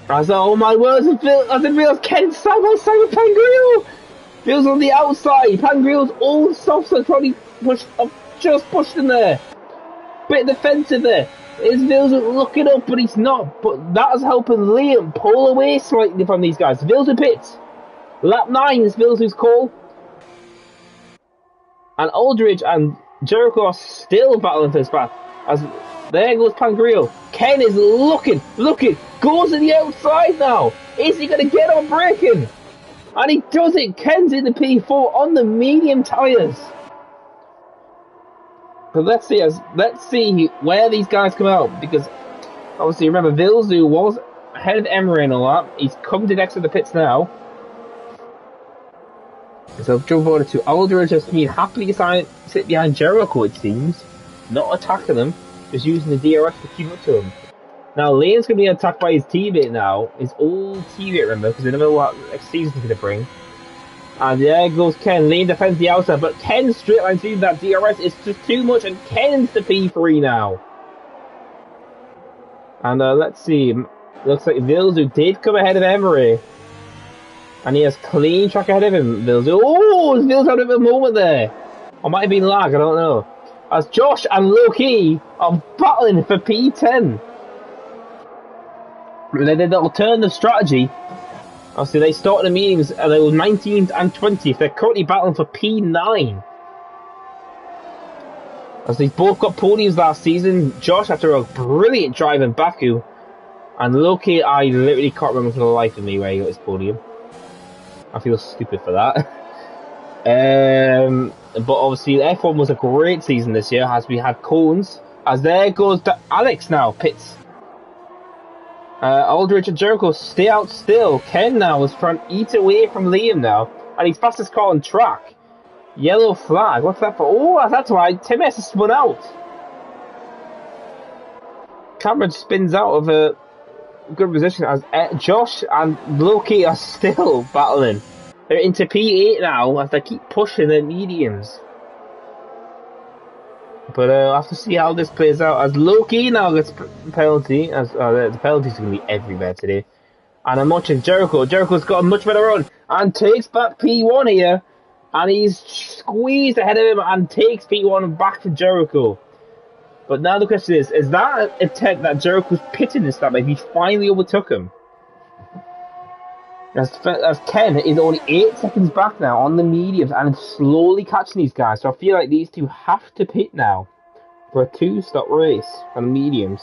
As oh my words, I didn't realise Ken's side by side with Pangreal. Feels on the outside. Pangreal's old soft side probably just pushed in there. Bit defensive there. Is Vilzu looking up, but he's not. But that is helping Liam pull away slightly from these guys. Vilzu pits. Lap 9 is Vilzu's call. And Aldridge and Jericho are still battling for this path. As there goes Pangreal. Ken is looking, goes to the outside now. Is he going to get on braking? And he does it. Ken's in the P4 on the medium tyres. But let's see where these guys come out, because obviously remember Vilzu was ahead of Emery and all that. He's come to next to the pits now. So jump over to Aldridge has been happily decided to sit behind Jericho, it seems. Not attacking him, just using the DRS to keep up to him. Now Liam's going to be attacked by his teammate now, his old teammate, remember, because they never know what next season's going to bring. And there goes Ken. Liam defends the outside, but Ken's straight line through that DRS is just too much, and Ken's the P3 now. And let's see, looks like Vilzu did come ahead of Emery. And he has clean track ahead of him, Vilzu. Oh, Vilzu had a bit of a moment there. Or might have been lag, I don't know. As Josh and Loki are battling for P10. They did the alternative strategy. Obviously, they started the meetings at the 19th and 20th. They're currently battling for P9. As they both got podiums last season. Josh after a brilliant drive in Baku. And Loki, I literally can't remember for the life of me where he got his podium. I feel stupid for that. But obviously, F1 was a great season this year as we had cones. As there goes Alex now, pits. Aldridge and Jericho stay out still. Ken now is trying to eat away from Liam now. And he's fastest car on track. Yellow flag. What's that for? Oh, that's why Tim S has spun out. Cameron spins out of a good position as Josh and Loki are still battling. They're into P8 now as they keep pushing their mediums. But I'll have to see how this plays out as Loki now gets penalty. As the penalties are going to be everywhere today. And I'm watching Jericho. Jericho's got a much better run and takes back P1 here. And he's squeezed ahead of him and takes P1 back to Jericho. But now the question is that an attempt that Jericho's pitting this time? If he finally overtook him? As Ken is only 8 seconds back now on the mediums and slowly catching these guys. So I feel like these two have to pit now for a 2-stop race on the mediums.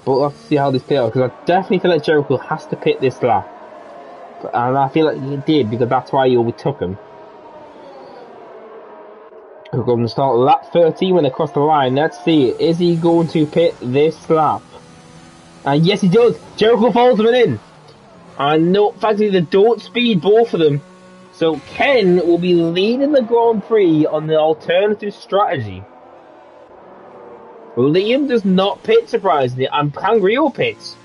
But we'll have to see how this plays out, because I definitely feel like Jericho has to pit this lap. And I feel like he did, because that's why he overtook him. We're going to start lap 13 when they cross the line. Let's see, is he going to pit this lap? And yes, he does. Jericho follows him in. And no, thankfully they don't speed both of them. So Ken will be leading the Grand Prix on the alternative strategy. Liam does not pit, surprisingly, and Pangreal pits.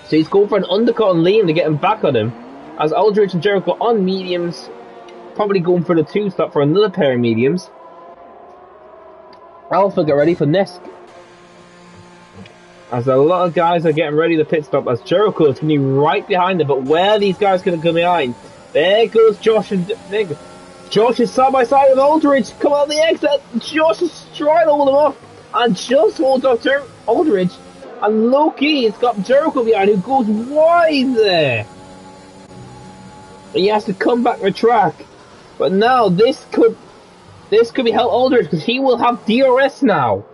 So he's going for an undercut on Liam to get him back on him. As Aldridge and Jericho on mediums, probably going for the 2-stop for another pair of mediums. Alpha get ready for Nesk. As a lot of guys are getting ready to pit stop, as Jericho is going to be right behind them. But where are these guys going to come behind? There goes Josh and Nick. Josh is side by side with Aldridge. Come out the exit. Josh is trying to hold him off. And just holds off Aldridge. And low-key, it's got Jericho behind, who goes wide there. And he has to come back the track. But now this could be help Aldridge, because he will have DRS now.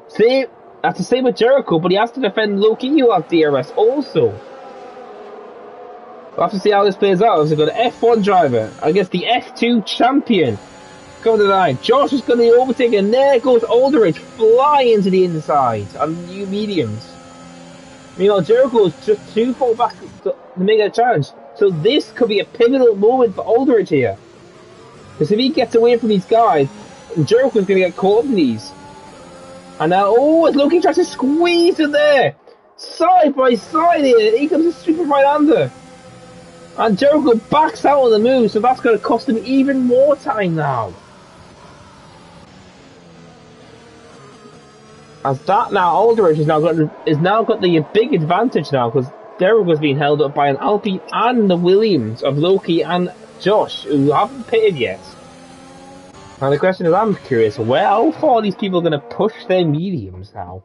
See, that's the same with Jericho, but he has to defend low-key. He will have DRS also. We'll have to see how this plays out. We've got an F1 driver against the F2 champion. Come to the line. Josh is going to be overtaken, and there goes Aldridge flying to the inside on new mediums. Meanwhile, Jericho is just too far back to make a challenge. So this could be a pivotal moment for Aldridge here. Because if he gets away from these guys, Jericho's going to get caught up in these. And now, it's Loki tries to squeeze it there. Side by side here. Here comes a super right-hander. And Jericho backs out on the move, so that's going to cost him even more time now. As that now, Aldridge is now got the big advantage now, because Jericho's being held up by an Alpine and the Williams of Loki and Josh, who haven't pitted yet. Now the question is, I'm curious, how far are these people going to push their mediums now?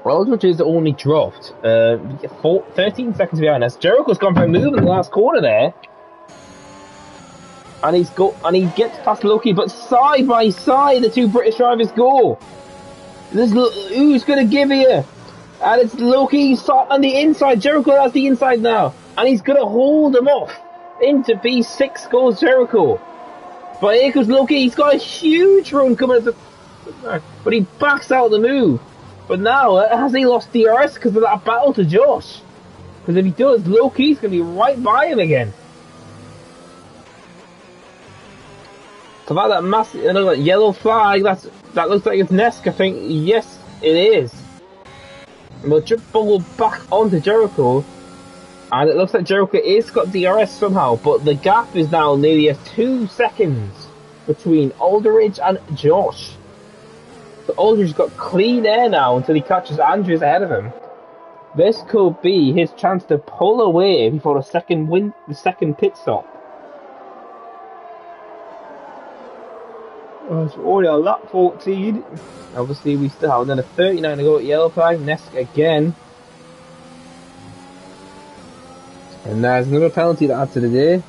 Aldridge is only dropped 13 seconds behind us. Jericho's gone for a move in the last corner there. And he gets past Loki, but side by side the two British drivers go. Who's going to give here? And it's Loki on the inside. Jericho has the inside now. And he's going to hold him off. Into P6 goes Jericho. But here goes Loki. He's got a huge run coming at the... But he backs out of the move. But now, has he lost DRS because of that battle to Josh? Because if he does, Loki's going to be right by him again. So about that massive, another yellow flag, that looks like it's Nesk, I think. Yes, it is. And we'll jump forward back onto Jericho. And it looks like Jericho is got DRS somehow, but the gap is now nearly 2 seconds between Aldridge and Josh. So Aldridge's got clean air now until he catches Andrews ahead of him. This could be his chance to pull away before the second pit stop. It's already on lap 14. Obviously, we still have another 39 to go at yellow flag. Nesk again. And there's another penalty to add to the day.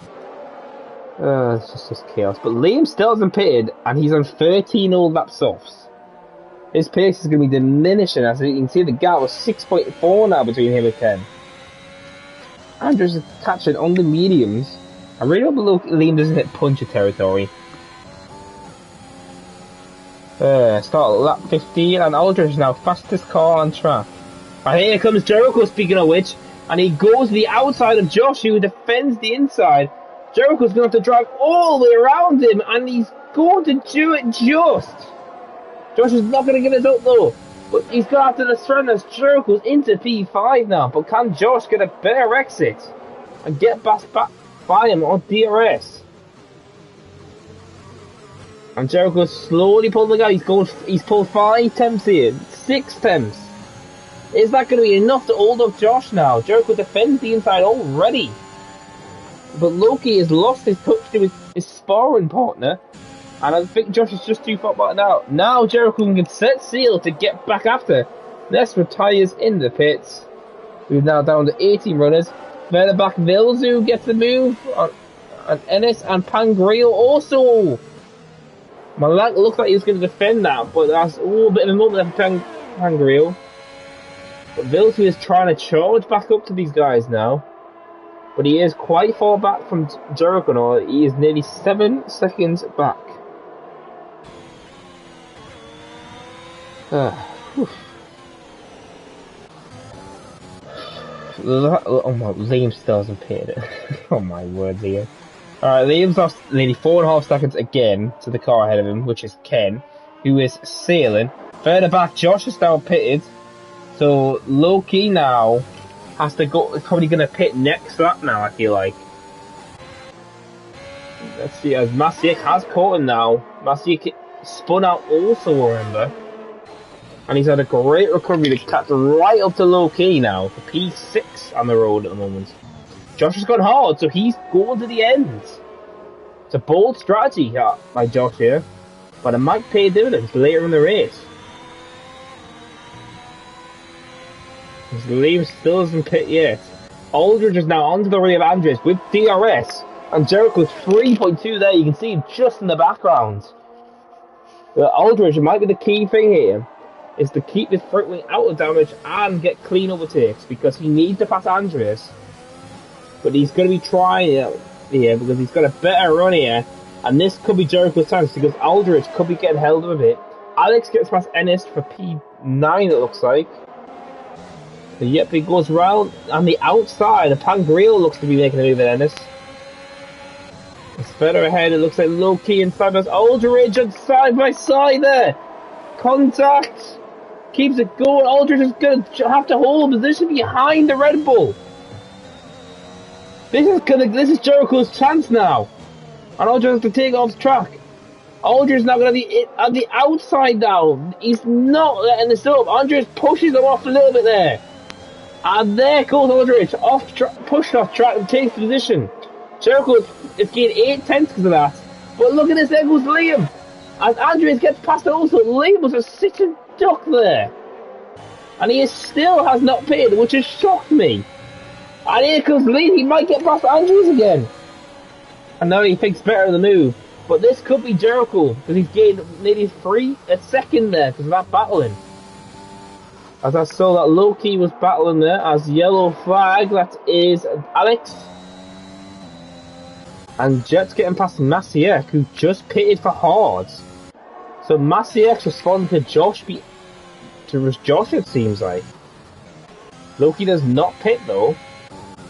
It's just chaos. But Liam still hasn't pitted, and he's on 13 old lap softs. His pace is going to be diminishing, as you can see the gap was 6.4 now between him and Ken. Andrews is catching on the mediums. I really hope Liam doesn't hit puncher territory. Start at lap 15, and Aldridge is now fastest car on track. And here comes Jericho, speaking of which, and he goes to the outside of Josh, who defends the inside. Jericho's going to have to drive all the way around him, and he's going to do it just. Josh is not going to give it up though, but he's going to have to surrender as Jericho's into P5 now. But can Josh get a better exit and get back by him on DRS? And Jericho's slowly pulling the guy. He's pulled 5 temps here, 6 temps. Is that going to be enough to hold up Josh now? Jericho defends the inside already. But Loki has lost his touch to his sparring partner. And I think Josh is just too far back now. Now Jericho can set sail to get back after. Ness retires in the pits. We're now down to 18 runners. Further back, Vilzu gets the move. And Ennis and Pangreal also. Malak looks like he's going to defend that. But that's a bit of a moment there for Pangreal. But Vilzu is trying to charge back up to these guys now. But he is quite far back from Jericho now. He is nearly 7 seconds back. Oh my, Liam still hasn't paid it. Oh my word, Liam. Alright, Liam's lost nearly 4.5 seconds again to the car ahead of him, which is Ken, who is sailing. Further back, Josh is now pitted. So Loki now has to go. Is probably going to pit next lap now. I feel like. Let's see, as Masiek has caught him now. Masiek spun out also, remember, and he's had a great recovery to catch right up to Loki now for P6 on the road at the moment. Josh has gone hard, so he's going to the end. It's a bold strategy by Josh here, but it might pay dividends later in the race. Liam still isn't pit yet. Aldridge is now onto the rear of Andres with DRS, and Jericho's 3.2 there. You can see him just in the background. Aldridge might be the key thing here, is to keep his front wing out of damage and get clean overtakes, because he needs to pass Andres. But he's going to be trying it here because he's got a better run here, and this could be Jericho's chance because Aldridge could be getting held up a bit. Alex gets past Ennis for P9, it looks like. But yep, he goes round on the outside. The Pangreal looks to be making a move at Ennis. It's further ahead, it looks like Loki and Fabulous Aldridge and side by side there. Contact. Keeps it going. Aldridge is going to have to hold position behind the Red Bull. This is Jericho's chance now. And Aldridge has to take off the track. Aldridge is now going to be at the outside now. He's not letting this up. Aldridge pushes him off a little bit there. And there goes Aldridge, pushed off track and takes the position. Jericho is gained 8 tenths because of that. But look at this, there goes Liam. As Andres gets past it also, Liam was a sitting duck there. And he still has not pitted, which has shocked me. And here comes Liam, he might get past Andres again. And now he thinks better of the move. But this could be Jericho, because he's gained nearly a second there because of that battling. As I saw that Loki was battling there as yellow flag, that is Alex. And Jet's getting past Masiek, who just pitted for hards. So Masiek's responding to Josh, it seems like. Loki does not pit though,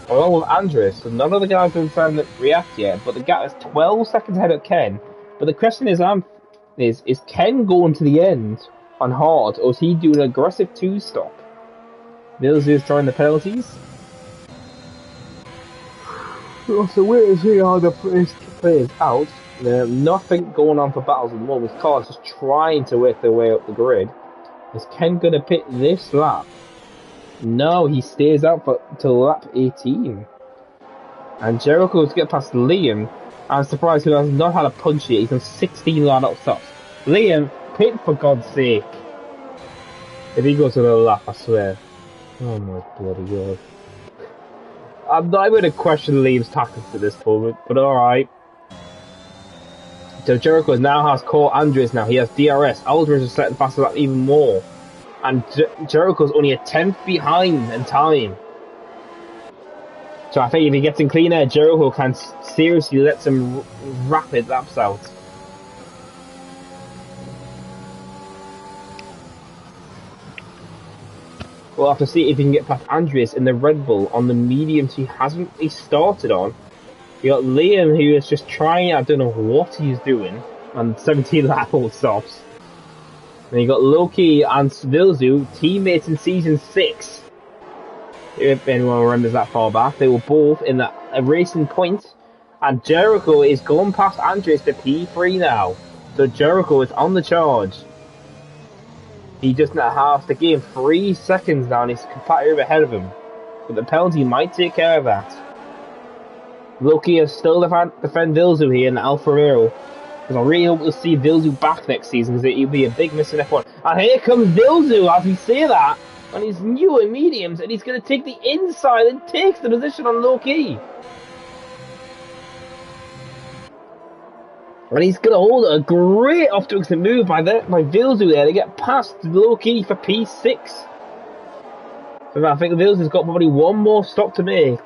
along with Andres. So none of the guys have found that react yet, but the gap is 12 seconds ahead of Ken. But the question is Ken going to the end on hard, or is he doing an aggressive 2-stop? Mills is trying the penalties. So wait and see how the plays out. Nothing going on for battles at the moment. Cars just trying to work their way up the grid. Is Ken going to pit this lap? No, he stays out till lap 18. And Jericho's get past Liam. I'm surprised he has not had a punch yet. He's on 16 line-up stops. Liam, pit for God's sake. If he goes another lap, I swear. Oh my bloody god. I'm not even going to question Liam's tactics at this moment, but alright. So Jericho now has caught Andres now. He has DRS. Aldridge is setting faster lap even more. And Jericho's only a 10th behind in time. So I think if he gets in clean air, Jericho can seriously let some rapid laps out. We'll have to see if he can get past Andreas in the Red Bull on the mediums he hasn't started on. You got Liam, who is just trying, I don't know what he's doing, on 17 lap old stops. And you got Loki and Vilzu, teammates in season 6. If anyone remembers that far back, they were both in a racing point. And Jericho is going past Andres to P3 now. So Jericho is on the charge. He just now has to gain 3 seconds now, and his competitor ahead of him. But the penalty might take care of that. Loki is still defend Vilzu here in Alfa Romeo. Because I really hope we'll see Vilzu back next season, because it'll be a big miss in F1. And here comes Vilzu as we say that. And he's new in mediums, and he's going to take the inside and takes the position on Loki. And he's going to hold a great off-to-exit move by Vilzu there to get past Loki for P6. So I think Vilzu's got probably one more stop to make.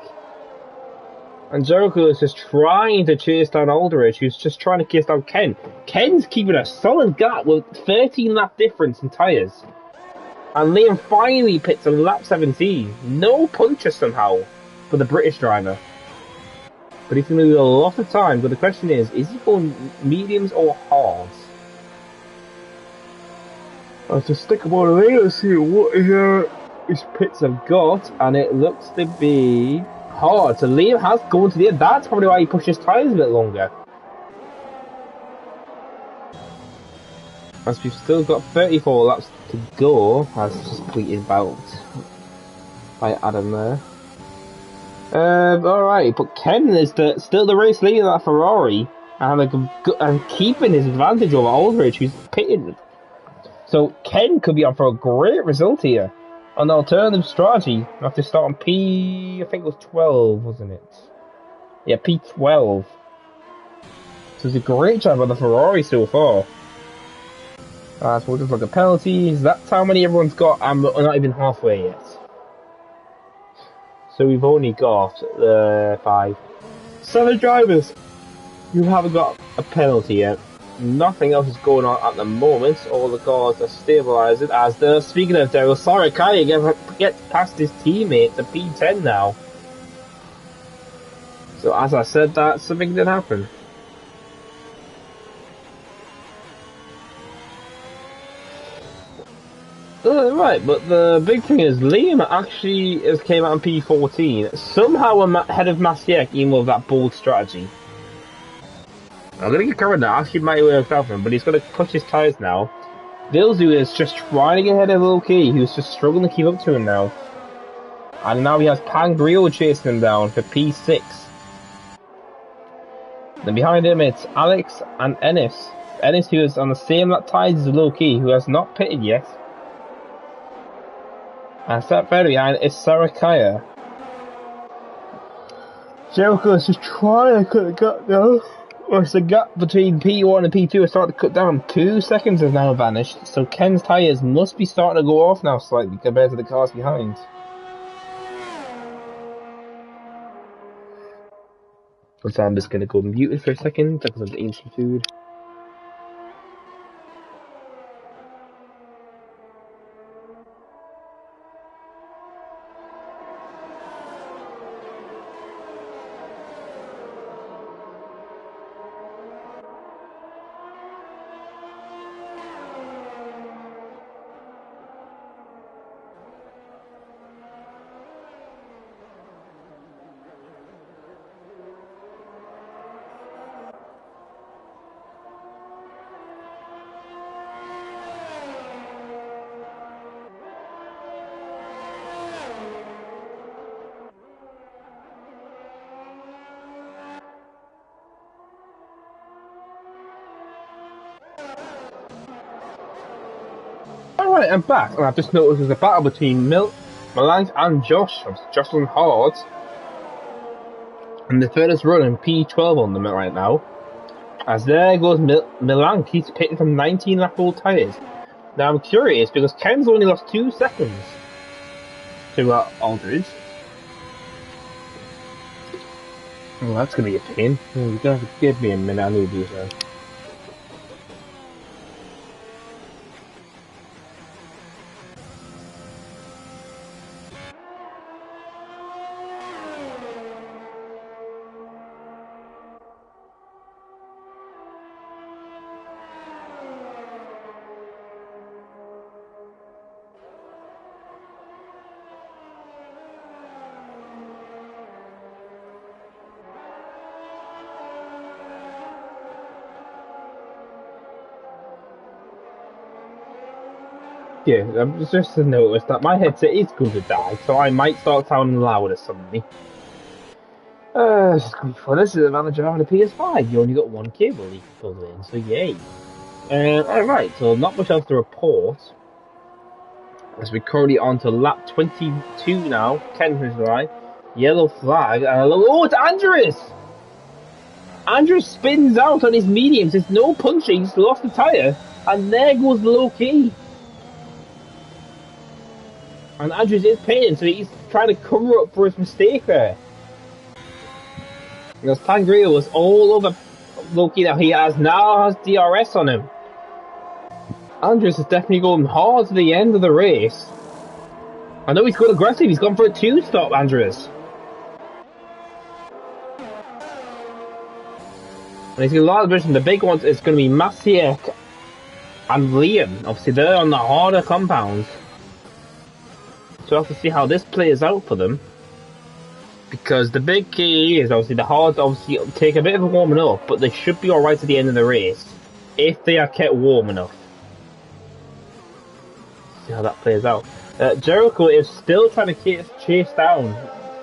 And Jericho is just trying to chase down Aldridge, who's just trying to chase down Ken. Ken's keeping a solid gap with 13 lap difference in tyres. And Liam finally pits on lap 17. No puncher somehow for the British driver. But he's going to lose a lot of time. But the question is he going mediums or hards? I'll just stick them on later and see what his pits have got, and it looks to be hard. So Liam has gone to the end. That's probably why he pushed his tyres a bit longer. As we've still got 34 laps to go, as just tweeted about by Adam there. Alright, but Ken is still the race leader of that Ferrari, and keeping his advantage over Aldridge, who's pitted. So Ken could be on for a great result here. An alternative strategy after starting I think it was 12, wasn't it? Yeah, P12. So it's a great job by the Ferrari so far. So we'll just look at penalties. That's how many everyone's got, and we're not even halfway yet. So we've only got 7 drivers who haven't got a penalty yet. Nothing else is going on at the moment. All the cars are stabilising. As the speaking of Daryl, sorry, Kaya gets past his teammate to P10 now. So as I said that, something did happen. Right, but the big thing is Liam actually came out in P14. Somehow ahead of Masiek, even with that bold strategy. I'm going to get covered now. Actually, might work out for him, but he's going to push his tyres now. Vilzu is just trying to get ahead of Loki, who's just struggling to keep up to him now. And now he has Pangrio chasing him down for P6. Then behind him it's Alex and Ennis. Ennis, who is on the same lap tyres as Loki, who has not pitted yet. And step further behind is Sarakaya. Jericho is just trying to cut the gap now. Whereas the gap between P1 and P2 is starting to cut down. 2 seconds has now vanished, so Ken's tyres must be starting to go off now slightly compared to the cars behind. So I'm just going to go muted for a second because I'm eating some food. Alright, I'm back, and I've just noticed there's a battle between Malang and Josh. I'm jostling hard. And the furthest run in P12 on them right now. As there goes Malang, he's pitting from 19 lap old tyres. Now I'm curious, because Ken's only lost 2 seconds to Aldridge. Oh, that's going to be a pain. You're going to have to give me a minute, I need these now. Yeah, just to notice that my headset is going to die, so I might start sounding louder suddenly. This is going to be fun. This is the advantage of having a PS5. You only got one cable you can plug in, so yay. Alright, so not much else to report. As we're currently on to lap 22 now. Ken who's right. Yellow flag, and oh, it's Andrews! Andrews spins out on his mediums. There's no punching, he's lost the tyre, and there goes the low key. And Andrews is pitting, so he's trying to cover up for his mistake there. Because Pangrio was all over Loki now. He now has DRS on him. Andrews is definitely going hard to the end of the race. I know he's going aggressive. He's gone for a 2-stop, Andrews. And he's got a lot of vision. The big one is going to be Masiek and Liam. Obviously, they're on the harder compounds. So we'll have to see how this plays out for them. Because the big key is obviously the hards obviously take a bit of a warming up, but they should be alright at the end of the race if they are kept warm enough. See how that plays out. Jericho is still trying to chase down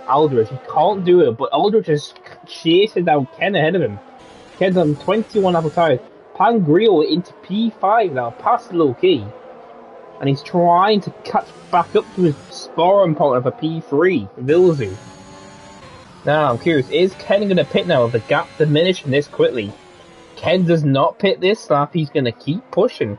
Aldridge. He can't do it, but Aldridge is chasing down Ken ahead of him. Ken's on 21 apple tires. Pangrio into P5 now, past low key. And he's trying to catch back up to his scoring point of a P3, Vilzu. Now, I'm curious, is Ken going to pit now with the gap diminishing this quickly? Ken does not pit this lap, he's going to keep pushing.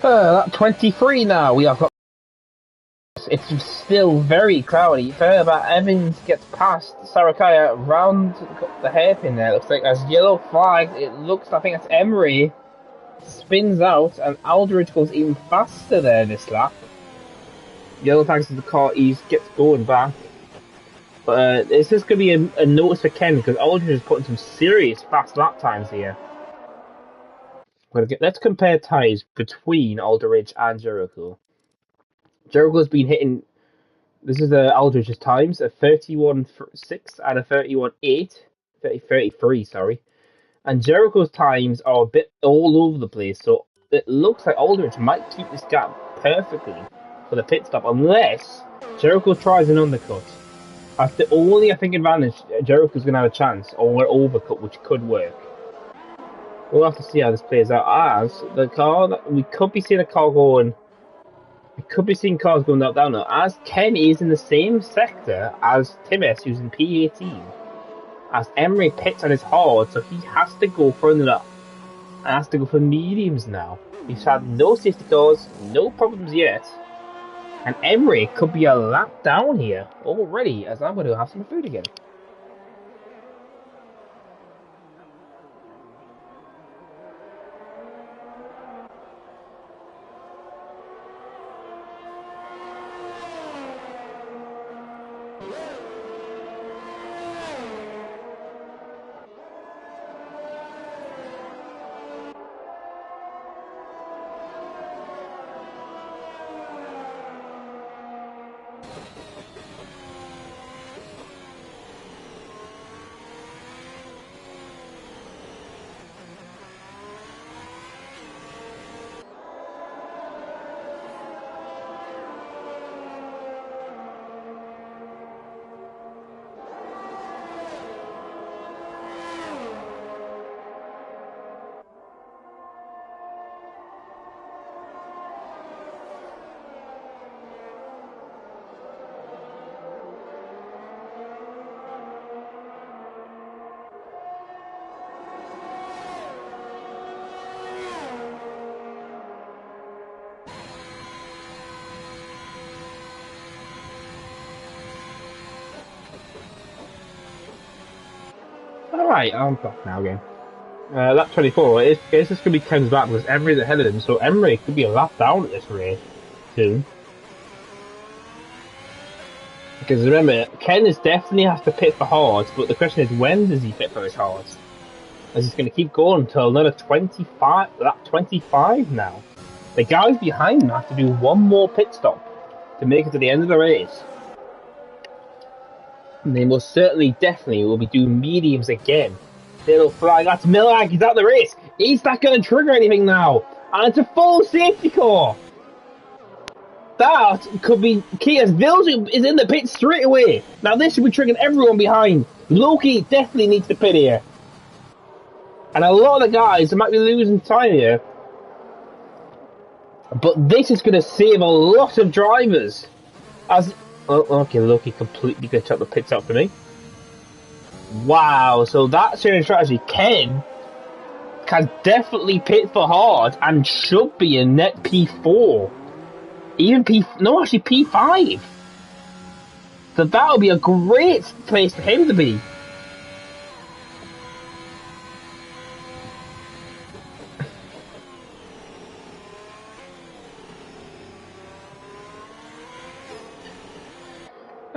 Lap 23 now, we have got... It's still very cloudy. About Evans gets past Sarakaya round the hairpin there. Looks like as yellow flags, it looks, I think it's Emery. Spins out, and Aldridge goes even faster there this lap. Yellow flags as the car gets going back. But it's just going to be a notice for Ken, because Aldridge is putting some serious fast lap times here. Let's compare ties between Aldridge and Jericho. Jericho's been hitting, this is Aldridge's times, a 31.6 and a 31.8, 33, sorry. And Jericho's times are a bit all over the place, so it looks like Aldridge might keep this gap perfectly for the pit stop, unless Jericho tries an undercut. That's the only, I think, advantage Jericho's going to have a chance, or an overcut, which could work. We'll have to see how this plays out, as the car, we could be seeing a car going, we could be seeing cars going down now, as Ken is in the same sector as Tim S, who's in P18. As Emery pits on his hard, so he has to go for another, and has to go for mediums now. He's had no safety cars, no problems yet, and Emery could be a lap down here already, as I'm going to have some food again. Alright, I'm back now again. Lap 24, it's just going to be Ken's back because Emery's ahead of him, so Emery could be a lap down at this race soon. Because remember, Ken is definitely has to pit for hards, but the question is, when does he pit for his hards? As he's going to keep going until another 25, lap 25 now. The guys behind him have to do one more pit stop to make it to the end of the race. And they most certainly, definitely will be doing mediums again. Little flag, that's Milak, he's out the race. He's not going to trigger anything now. And it's a full safety car. That could be key as Vilzu is in the pit straight away. Now this should be triggering everyone behind. Loki definitely needs to pit here. And a lot of the guys might be losing time here. But this is going to save a lot of drivers. As oh, okay, Loki completely glitched out the pits out for me. Wow, so that's your strategy. Ken can definitely pit for hard and should be in net P4. Even actually P5. So that would be a great place for him to be.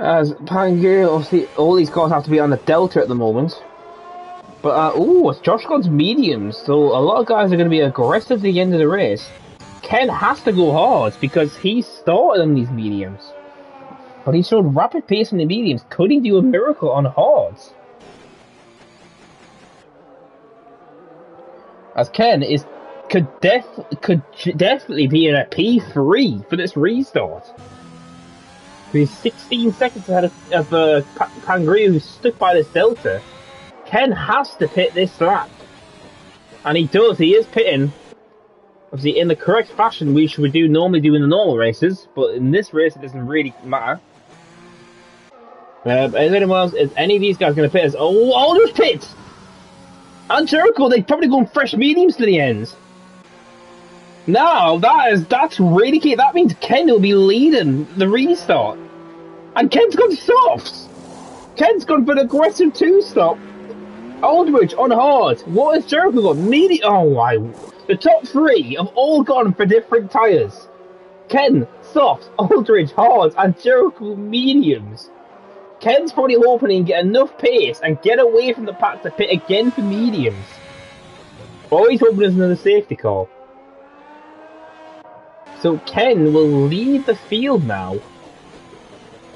As Pangu, obviously, all these cars have to be on the Delta at the moment. But, it's Josh God's mediums, so a lot of guys are going to be aggressive at the end of the race. Ken has to go hard because he started on these mediums. But he showed rapid pace on the mediums. Could he do a miracle on hards? As Ken could definitely be in a P3 for this restart. He's 16 seconds ahead of Pangria, who's stuck by this Delta. Ken has to pit this lap. And he does, he is pitting. Obviously, in the correct fashion, we should normally do in the normal races, but in this race, it doesn't really matter. Is any of these guys going to pit us? Oh, there's pit! And Jericho, they're probably going fresh mediums to the end. No, that's really key. That means Ken will be leading the restart. And Ken's gone softs! Ken's gone for an aggressive two-stop. Aldridge on hard. What has Jericho got? Oh, wow. The top three have all gone for different tyres. Ken, soft, Aldridge, hard, and Jericho, mediums. Ken's probably hoping he can get enough pace and get away from the pack to pit again for mediums. All he's hoping is another safety car. So Ken will lead the field now.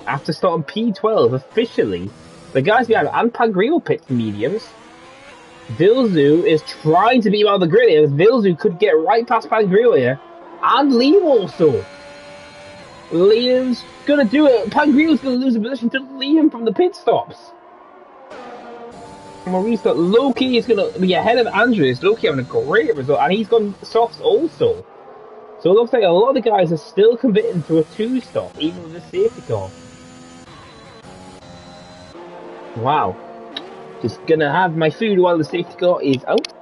After starting P12 officially. The guys behind him and Pangrio picked mediums. Vilzu is trying to beat him out of the grid here. Vilzu could get right past Pangrio here. And Liam also. Liam's gonna do it. Pangrio's gonna lose a position to Liam from the pit stops. From a restart, Loki is gonna be ahead of Andrews. Loki having a great result, and he's gone softs also. So it looks like a lot of the guys are still committing to a two-stop, even with the safety car. Wow. Just gonna have my food while the safety car is out.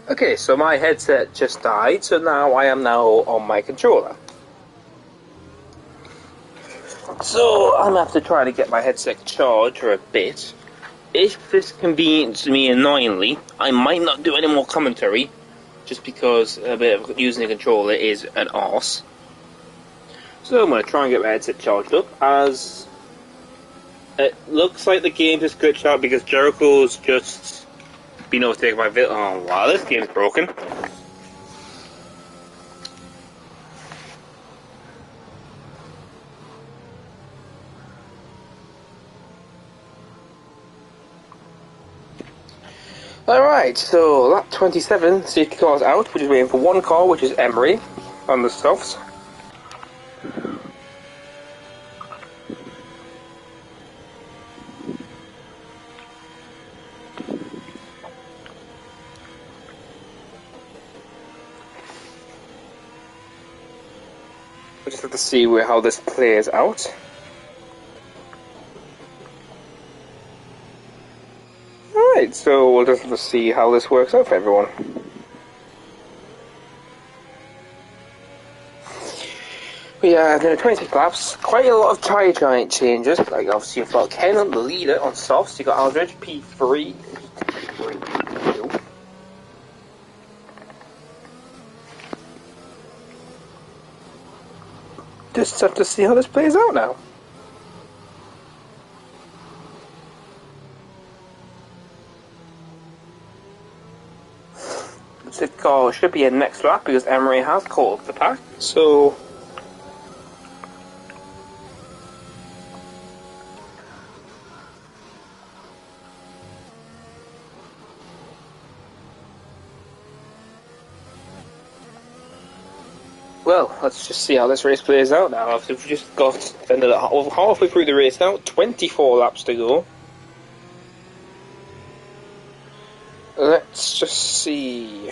Okay, so my headset just died, so now I am on my controller. So I'm gonna have to try to get my headset charged for a bit. If this conveniences me annoyingly, I might not do any more commentary, just because a bit of using the controller is an arse. So I'm gonna try and get my headset charged up, as it looks like the game just glitched out because Jericho's just been overtaken by Oh wow, this game's broken. Alright, so lap 27, safety car's out. We're just waiting for one car, which is Emery on the softs. We just have to see how this plays out. Alright, so we'll just have to see how this works out for everyone. We are doing 26 laps, quite a lot of tyre giant changes. Like obviously you've got Ken on the leader on softs, you've got Aldridge, P3, P2. Just have to see how this plays out now. The car should be in next lap because Emery has called the pack, so... Well, let's just see how this race plays out now. We've just got halfway through the race now, 24 laps to go. Let's just see.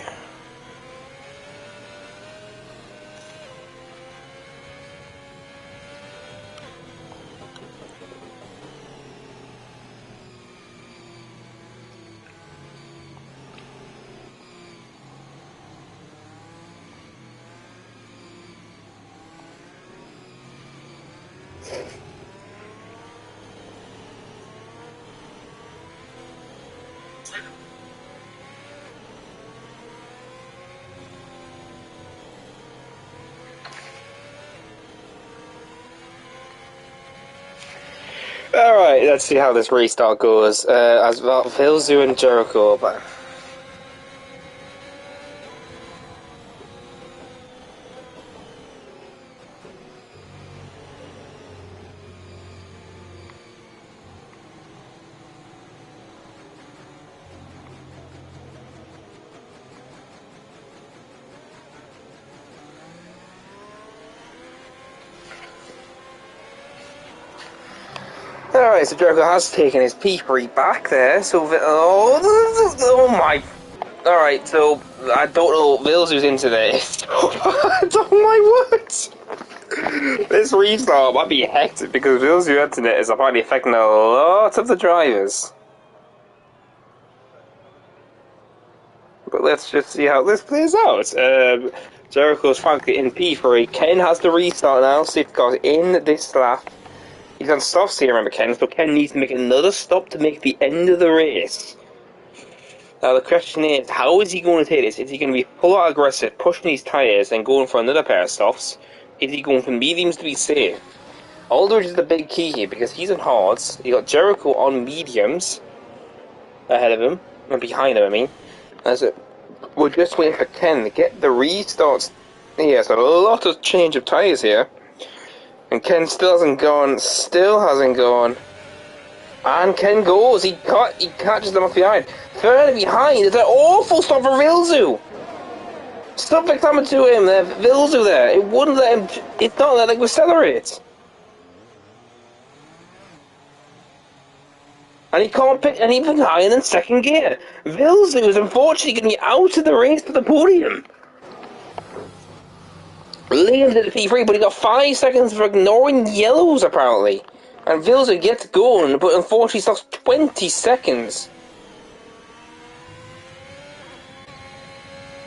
Alright, let's see how this restart goes. As well, Vilzu and Jericho, but... Alright, so Jericho has taken his P3 back there, so... Oh my... Alright, so... I don't know, Vilzu's into this. Oh my word! This restart might be hectic because Vilzu internet is apparently affecting a lot of the drivers. But let's just see how this plays out. Jericho's frankly in P3. Ken has the restart now, safety car's in this lap. He's on softs here, remember, Ken, so Ken needs to make another stop to make the end of the race. Now the question is, how is he going to take this? Is he going to be full out aggressive, pushing his tyres and going for another pair of softs? Is he going for mediums to be safe? Aldridge is the big key here because he's on hards. You got Jericho on mediums ahead of him, and behind him, I mean. We're just waiting for Ken to get the restarts here, so a lot of change of tyres here. And Ken still hasn't gone, and Ken goes, he catches them off behind. Further behind is an awful stop for Vilzu. Stop coming to him there, Vilzu there, it wouldn't let him, it's not letting him accelerate. And he can't pick anything higher than second gear. Vilzu is unfortunately going to be out of the race for the podium. Liam did the P3, but he got 5 seconds for ignoring yellows, apparently. And Vilzu gets going, but unfortunately stops 20 seconds.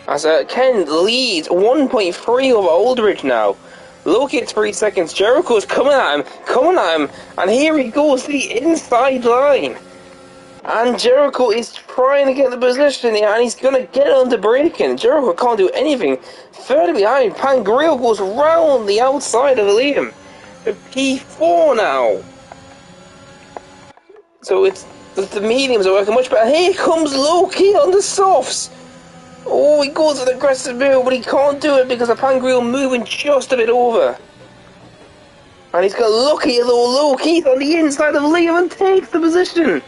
As Ken leads 1.3 over Aldridge now. Loki at 3 seconds. Jericho's coming at him, and here he goes to the inside line. And Jericho is trying to get the position here, and he's going to get on the braking. Jericho can't do anything. Further behind, Pangrio goes round the outside of Liam. The P4 now. So it's the mediums are working much better. Here comes Loki on the softs. Oh, he goes with an aggressive move, but he can't do it because of Pangrio moving just a bit over. And he's got lucky though, Loki on the inside of Liam and takes the position.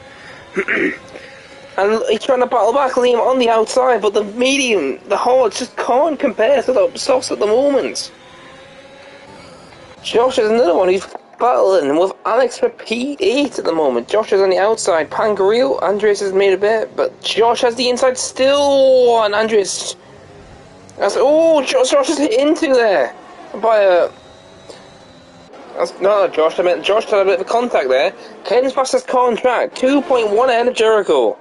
And he's trying to battle back Liam on the outside, but the medium, the hards just can't compare to the softs at the moment. Josh is another one who's battling with Alex for P8 at the moment. Josh is on the outside. Pangaril, Andres has made a bit, but Josh has the inside still. And Andres. Josh is hit into there by a. No, Josh. I meant Josh had a bit of a contact there. Ken's fastest car on track, 2.1 ahead of Jericho.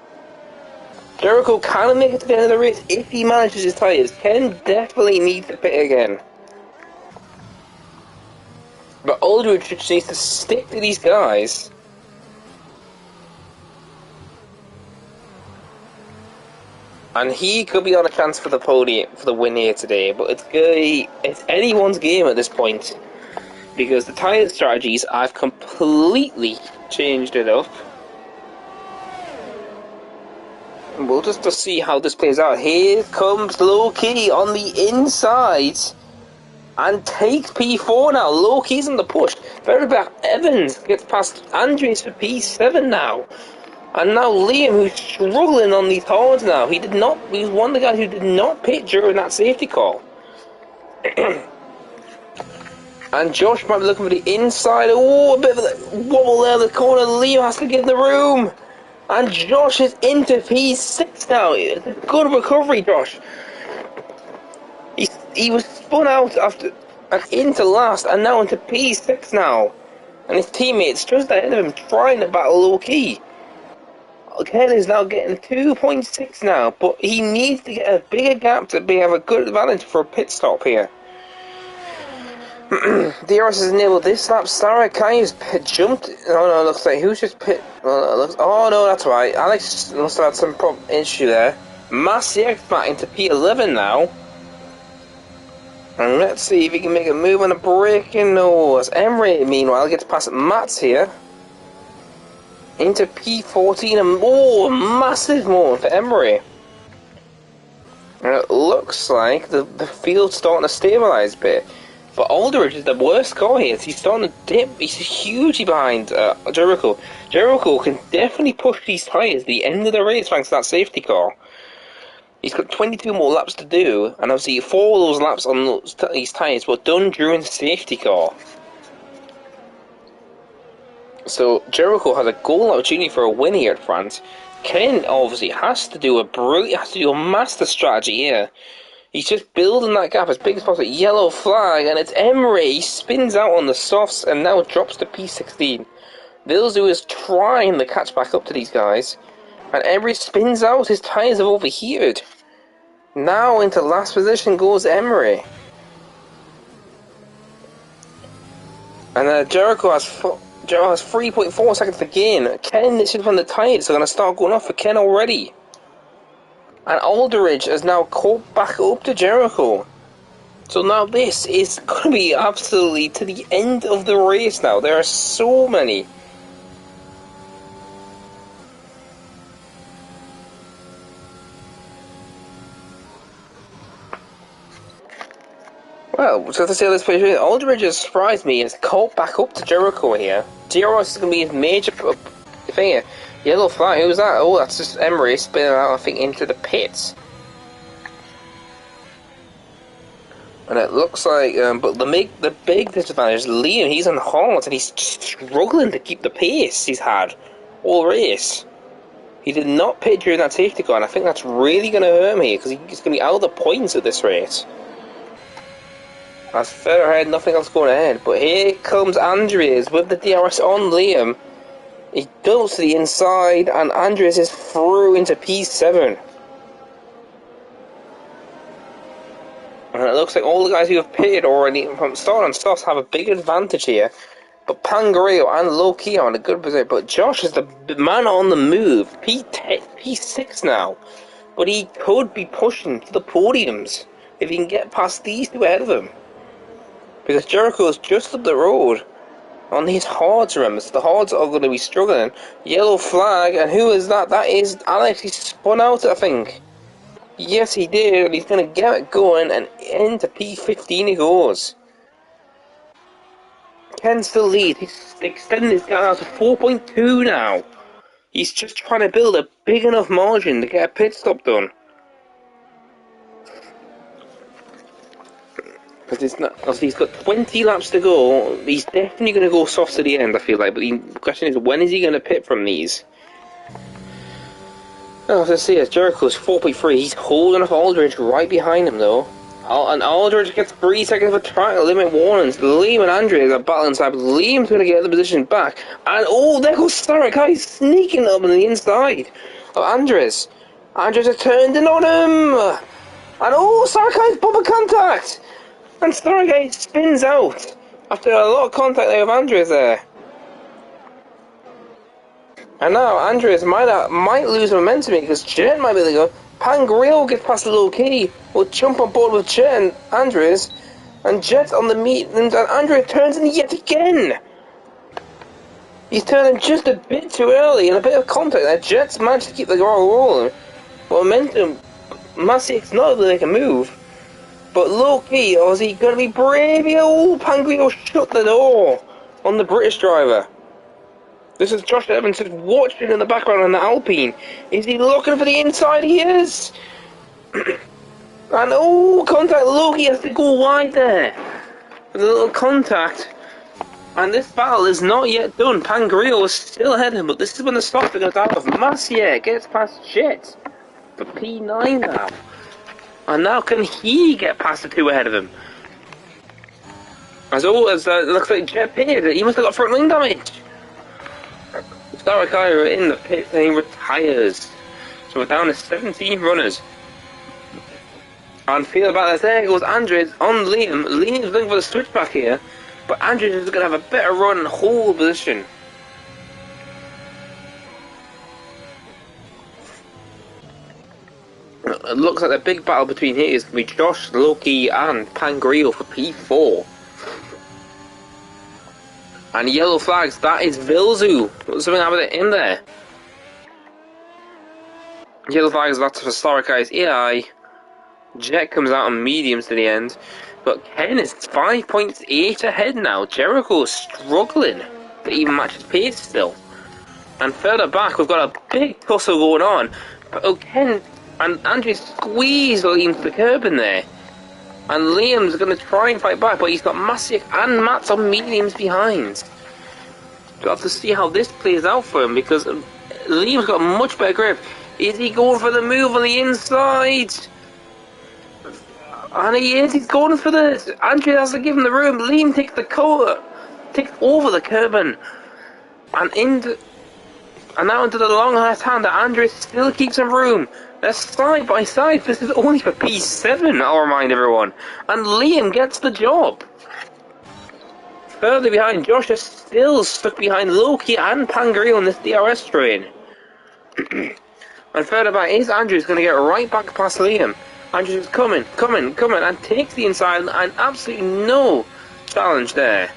Jericho can make it to the end of the race if he manages his tyres. Ken definitely needs to pit again. But Aldridge just needs to stick to these guys. And he could be on a chance for the podium, for the win here today. But it's anyone's game at this point. Because the tyre strategies, I've completely changed it up. And we'll just see how this plays out. Here comes Low-Key on the inside. And takes P4 now. Low-Key's on the push. Very back. Evans gets past Andres for P7 now. And now Liam, who's struggling on these hards now. He was one of the guys who did not pit during that safety call. And Josh might be looking for the inside. Oh, a bit of a wobble there in the corner. Liam has to get the room. And Josh is into P6 now. It's a good recovery, Josh. He was spun out after and into last, and now into P6 now. And his teammates just ahead of him trying to battle Low-Key. Ken is now getting 2.6 now, but he needs to get a bigger gap to have a good advantage for a pit stop here. DRS has enabled this lap. Sarah Kai's jumped. Oh no, looks like who's just pit. Oh no, that's right. Alex must have had some issue there. Masiak's back into P11 now. And let's see if he can make a move on a braking nose. Emery, meanwhile, gets past Mats here. Into P14 and massive moment for Emery. And it looks like the field's starting to stabilise a bit. But Aldridge is the worst car here. He's starting to dip. He's hugely behind Jericho. Jericho can definitely push these tyres at the end of the race thanks to that safety car. He's got 22 more laps to do, and obviously 4 of those laps on these tyres were done during the safety car. So Jericho has a golden opportunity for a win here at France. Ken obviously has to do a master strategy here. He's just building that gap as big as possible. Yellow flag, and it's Emery. He spins out on the softs and now drops to P16. Vilzu is trying to catch back up to these guys, and Emery spins out. His tyres have overheated. Now into last position goes Emery. And Jericho has 3.4 seconds to gain. Ken, this is when the tyres are going to start going off for Ken already. And Aldridge has now caught back up to Jericho. So now this is going to be absolutely to the end of the race now. There are so many. Well, so to say this place, Aldridge has surprised me and has caught back up to Jericho here. DRS is going to be his major thing here. Yellow flag, who's that? Oh, that's just Emery spinning out, I think, into the pits. And it looks like, but the big disadvantage is Liam. He's on hard and he's just struggling to keep the pace he's had all race. He did not pit during that safety car, and I think that's really going to hurt me because he's going to be out of the points at this race. That's further ahead, nothing else going ahead. But here comes Andres with the DRS on Liam. He doubles to the inside, and Andres is through into P7. And it looks like all the guys who have pitted already from start on stocks have a big advantage here. But Pangareo and Low-Key are in a good position. But Josh is the man on the move. P6 now. But he could be pushing to the podiums if he can get past these two ahead of him. Because Jericho is just up the road on these hards, remember. So the hards are going to be struggling. Yellow flag, and who is that? That is Alex. He spun out, I think. Yes, he did, and he's going to get it going, and into P15 he goes. Ken still leads. He's extending his gap out to 4.2 now. He's just trying to build a big enough margin to get a pit stop done. Because he's got 20 laps to go. He's definitely going to go soft to the end, I feel like. But the question is, when is he going to pit from these? Oh, let's see, Jericho's 4.3. He's holding up Aldridge right behind him, though. And Aldridge gets 3 seconds of track limit warnings. Liam and Andreas are battling inside, but Liam's going to get the position back. And oh, there goes Sarakai sneaking up on the inside of Andreas. Andreas has turned in on him. And oh, Sarakai's bumper contact. And Sarakai spins out after a lot of contact there with Andreas there. And now Andreas might lose momentum because Jet might be able to go. Pangreal gets past the low key. Will jump on board with Jet and Andreas. And Jet's on the meat. And Andreas turns in yet again. He's turning just a bit too early and a bit of contact there. Jet's managed to keep the car rolling. Momentum. Masiek's not able to make a move. But low key, or is he going to be brave? Oh, Pangreal shut the door on the British driver. This is Josh Evans just watching in the background on the Alpine. Is he looking for the inside? He is. And oh, contact. Loki has to go wide there. With a little contact. And this battle is not yet done. Pangreal is still ahead of him, but this is when the stop goes out of Masiek. Gets past Jet for P9 now. And now can he get past the two ahead of him? As always, it looks like Jet pitted. He must have got front wing damage. Sarakai in the pit and he retires. So we're down to 17 runners. And feel about that, there goes Andreas on Liam. Liam's looking for the switchback here. But Andreas is going to have a better run and hold position. It looks like the big battle between here is going to be Josh, Loki and Pangreal for P4. And yellow flags, that is Vilzu. What's something happened in there? Yellow flags, that's for Sarakai's AI. Jet comes out on mediums to the end. But Ken is 5.8 ahead now. Jericho's struggling to even match his pace still. And further back, we've got a big tussle going on. But Ken and Andrew squeeze Liam to the curb in there. And Liam's going to try and fight back, but he's got Masiek and Mats on mediums behind. We'll have to see how this plays out for him, because Liam's got a much better grip. Is he going for the move on the inside? And he is, he's going for this. Andrew has to give him the room. Liam takes over the curb and now into the long left hand that Andrew still keeps him room. They're side by side. This is only for P7, I'll remind everyone. And Liam gets the job. Further behind, Josh is still stuck behind Loki and Pangreal on this DRS train. And further back is Andrew's going to get right back past Liam. Andrew's coming, and takes the inside, and absolutely no challenge there.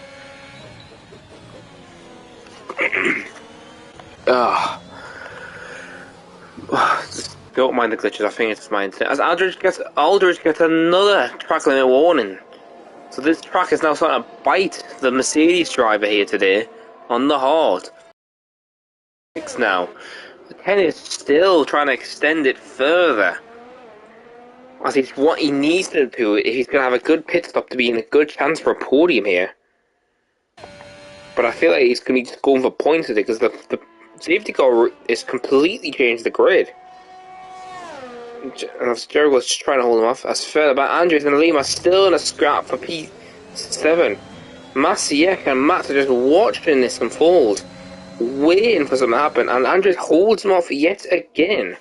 Don't mind the glitches, I think it's mine. As Aldridge gets another track limit warning. So this track is now starting to bite the Mercedes driver here today on the heart. Now, Ken is still trying to extend it further. As he's what he needs to do if he's going to have a good pit stop to be in a good chance for a podium here. But I feel like he's going to be just going for points with it because the safety car is completely changed the grid. And Jericho's just trying to hold him off. As further back, Andrews and Liam are still in a scrap for P7. Masiek and Matt are just watching this unfold, waiting for something to happen, and Andrews holds him off yet again.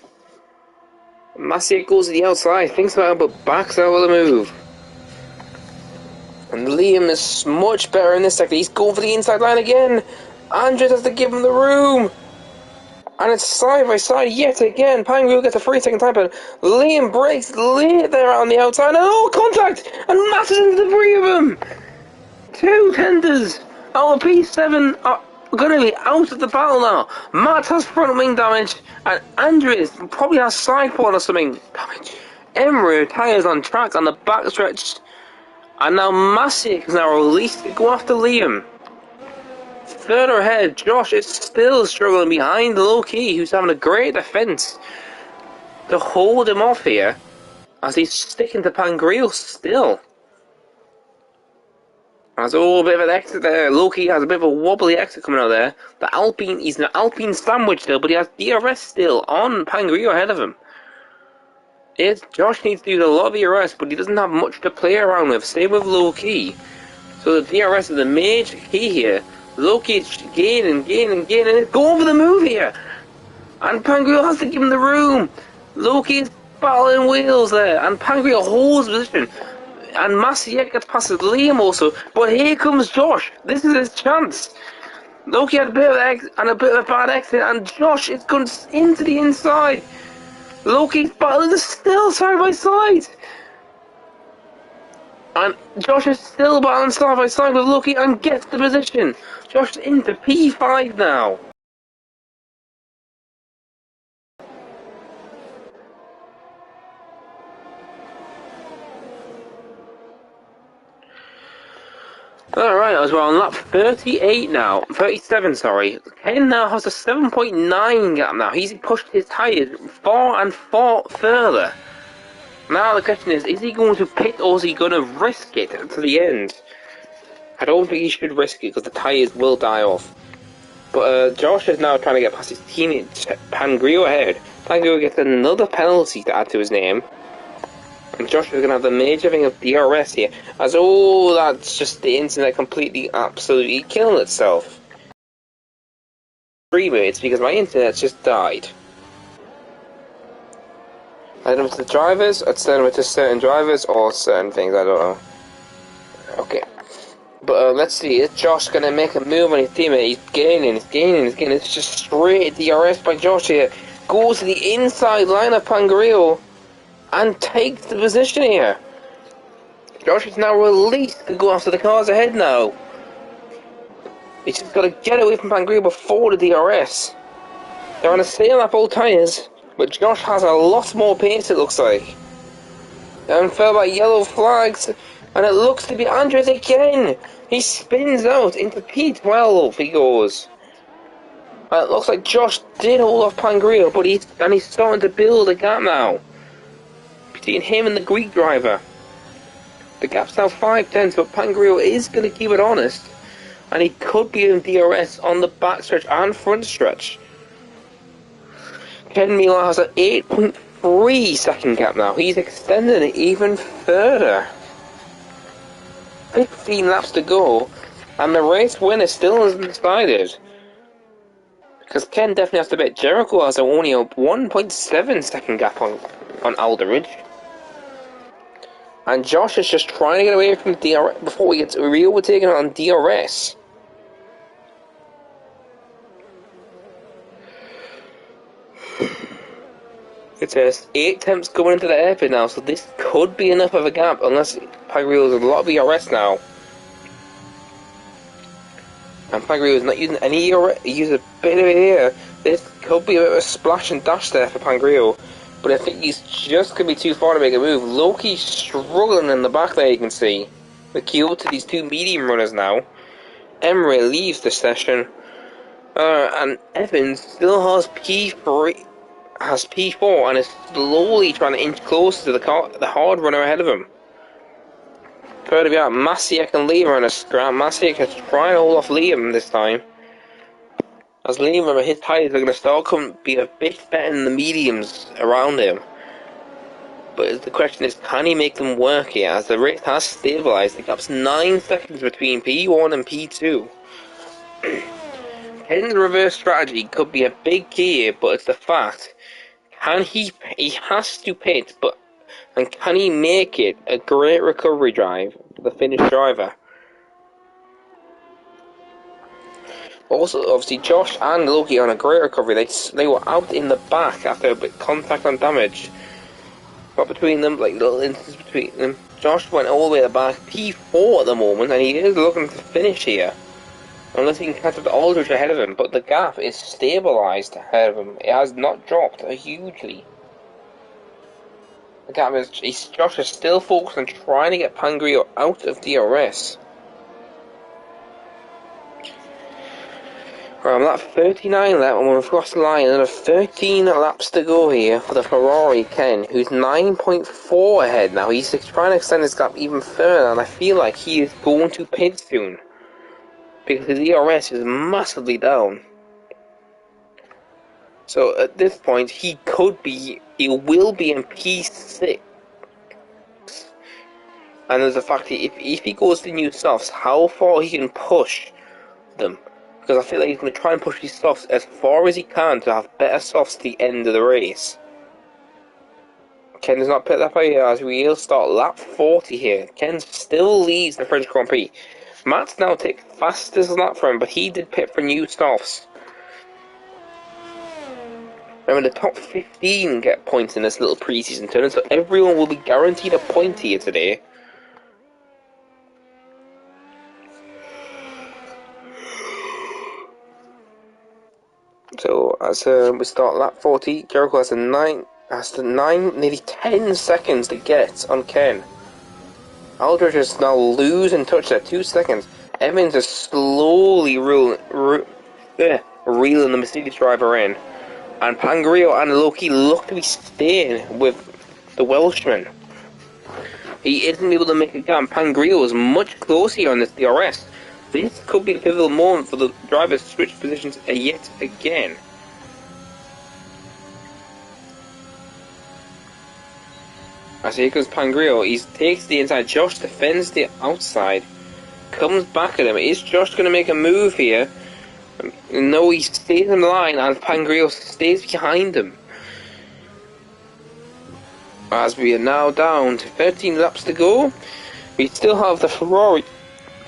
Masiek goes to the outside, thinks about it, but backs out with a move. And Liam is much better in this sector. He's going for the inside line again. Andrews has to give him the room. And it's side by side yet again. Pangreal gets a 3-second time, but Liam breaks late there on the outside. And oh, contact! And mashes into the three of them! Two tenders out of P7 are going to be out of the battle now. Matt has front wing damage, and Andrews probably has side port or something damage. Emery tires on track on the backstretch. And now Masiek is now released to go after Liam. further ahead. Josh is still struggling behind Low-Key, who's having a great defense to hold him off here, as he's sticking to Pangreal still. There's a little bit of an exit there. Low-Key has a bit of a wobbly exit coming out there. He's an Alpine sandwich still, but he has DRS still on Pangreal ahead of him. Josh needs to do a lot of DRS, but he doesn't have much to play around with. Same with Low-Key. So the DRS is the major key here. Low-Key is gaining, and it's going for the move here. And Pangreal has to give him the room. Low-Key is battling wheels there, and Pangreal holds position. And Maciek gets past Liam also, but here comes Josh. This is his chance. Low-Key had a bit of a bad exit, and Josh is going into the inside. Low-Key's battling still side by side. And Josh is still battling side by side with Low-Key and gets the position. Josh is into P5 now. Alright, as well on lap 38 now. 37, sorry. Ken now has a 7.9 gap now. He's pushed his tyres far and far further. Now the question is he going to pit or is he going to risk it to the end? I don't think he should risk it because the tyres will die off. But Josh is now trying to get past his teammate Pangreal ahead. Pangreal gets another penalty to add to his name. And Josh is going to have the major thing of DRS here. As that's just the internet completely, absolutely killing itself. 3 minutes because my internet's just died. I don't know if it's the drivers, I'd send them to certain drivers or certain things, I don't know. Okay. But let's see, is Josh going to make a move on his teammate? He's gaining. It's just straight DRS by Josh here. Goes to the inside line of Pangreal and takes the position here. Josh is now released to go after the cars ahead now. He's just got to get away from Pangreal before the DRS. They're on a sale lap all tyres, but Josh has a lot more pace it looks like. And fell by yellow flags, and it looks to be Andres again. He spins out into P12 he goes. And it looks like Josh did hold off Pangreal, but he's starting to build a gap now between him and the Greek driver. The gap's now 5 tenths, but Pangreal is going to keep it honest, and he could be in DRS on the backstretch and front stretch. Ken Miller has an 8.3 second gap now. He's extending it even further. 15 laps to go, and the race winner still isn't decided. Because Ken definitely has to bet. Jericho has only a 1.7 second gap on Alderidge. And Josh is just trying to get away from DRS before he gets re-overtaken on DRS. It says 8 attempts going into the airpit now, so this could be enough of a gap unless Pangreal has a lot of DRS now. And Pangreal is not using any DRS, he uses a bit of it here. This could be a bit of a splash and dash there for Pangreal. But I think he's just going to be too far to make a move. Low-Key struggling in the back there, you can see. The queue to these 2 medium runners now. Emery leaves the session. And Evans still has P4 and is slowly trying to inch closer to the hard runner ahead of him. Further we have Maciek and Liam on a scrap. Maciek is trying to hold off Liam this time. As Liam, his tyres are going to start be a bit better than the mediums around him. But the question is, can he make them work here? As the race has stabilised, the gap's 9 seconds between P1 and P2. Ken's reverse strategy could be a big key here, but it's the fact. He has to pit, and can he make it a great recovery drive for the Finnish driver? Also, obviously, Josh and Loki on a great recovery. They were out in the back after a bit of contact and damage. But between them, like little instance between them, Josh went all the way to the back, P4 at the moment, and he is looking to finish here. Unless he can catch up to Aldridge ahead of him, but the gap is stabilised ahead of him. It has not dropped hugely. The gap is. Josh is still focused on trying to get Pangreal out of DRS. I'm at 39 left, and we've crossed the line. Another 13 laps to go here for the Ferrari Ken, who's 9.4 ahead now. He's trying to extend his gap even further, and I feel like he is going to pit soon because his ERS is massively down. So at this point, he will be in P6. And there's the fact that if he goes to new softs, how far he can push them. Because I feel like he's going to try and push these softs as far as he can to have better softs at the end of the race. Ken does not pit that way as we'll start lap 40 here. Ken still leads the French Grand Prix. Matt's now takes fastest lap for him, but he did pit for new softs. Remember, the top 15 get points in this little pre-season tournament, so everyone will be guaranteed a point here today. So as we start lap 40, Jericho has nearly 10 seconds to get on Ken. Aldridge is now losing touch at 2 seconds. Evans is slowly reeling the Mercedes driver in. And Pangrio and Loki look to be staying with the Welshman. He isn't able to make a gap. Pangrio is much closer on this DRS. This could be a pivotal moment for the drivers to switch positions yet again. As here comes Pangrio, he takes the inside. Josh defends the outside. Comes back at him. Is Josh going to make a move here? No, he stays in line and Pangrio stays behind him. As we are now down to 13 laps to go, we still have the Ferrari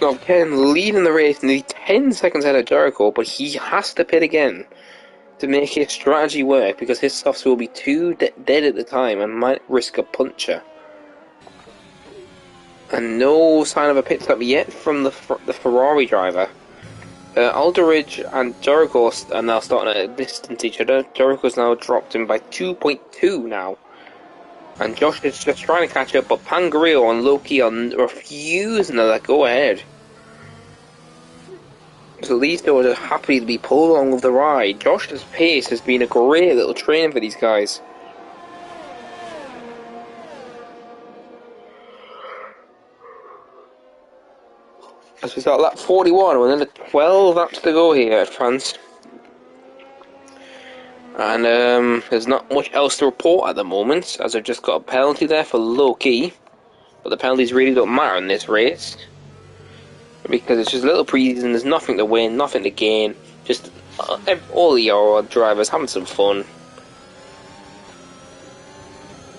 of Ken leading the race, nearly 10 seconds ahead of Jericho, but he has to pit again to make his strategy work because his softs will be too dead at the time and might risk a puncture. And no sign of a pit stop yet from the Ferrari driver. Aldridge and Jericho are now starting to distance each other. Jericho's now dropped him by 2.2 now. And Josh is just trying to catch up, but Pangrio and Loki are refusing to let go ahead. So these two are happy to be pulled along with the ride. Josh's pace has been a great little training for these guys. As we start lap 41, with another 12 laps to go here at France. And there's not much else to report at the moment, as I've just got a penalty there for Loki. But the penalties really don't matter in this race, because it's just a little pre-season, there's nothing to win, nothing to gain. Just all the Euro drivers having some fun.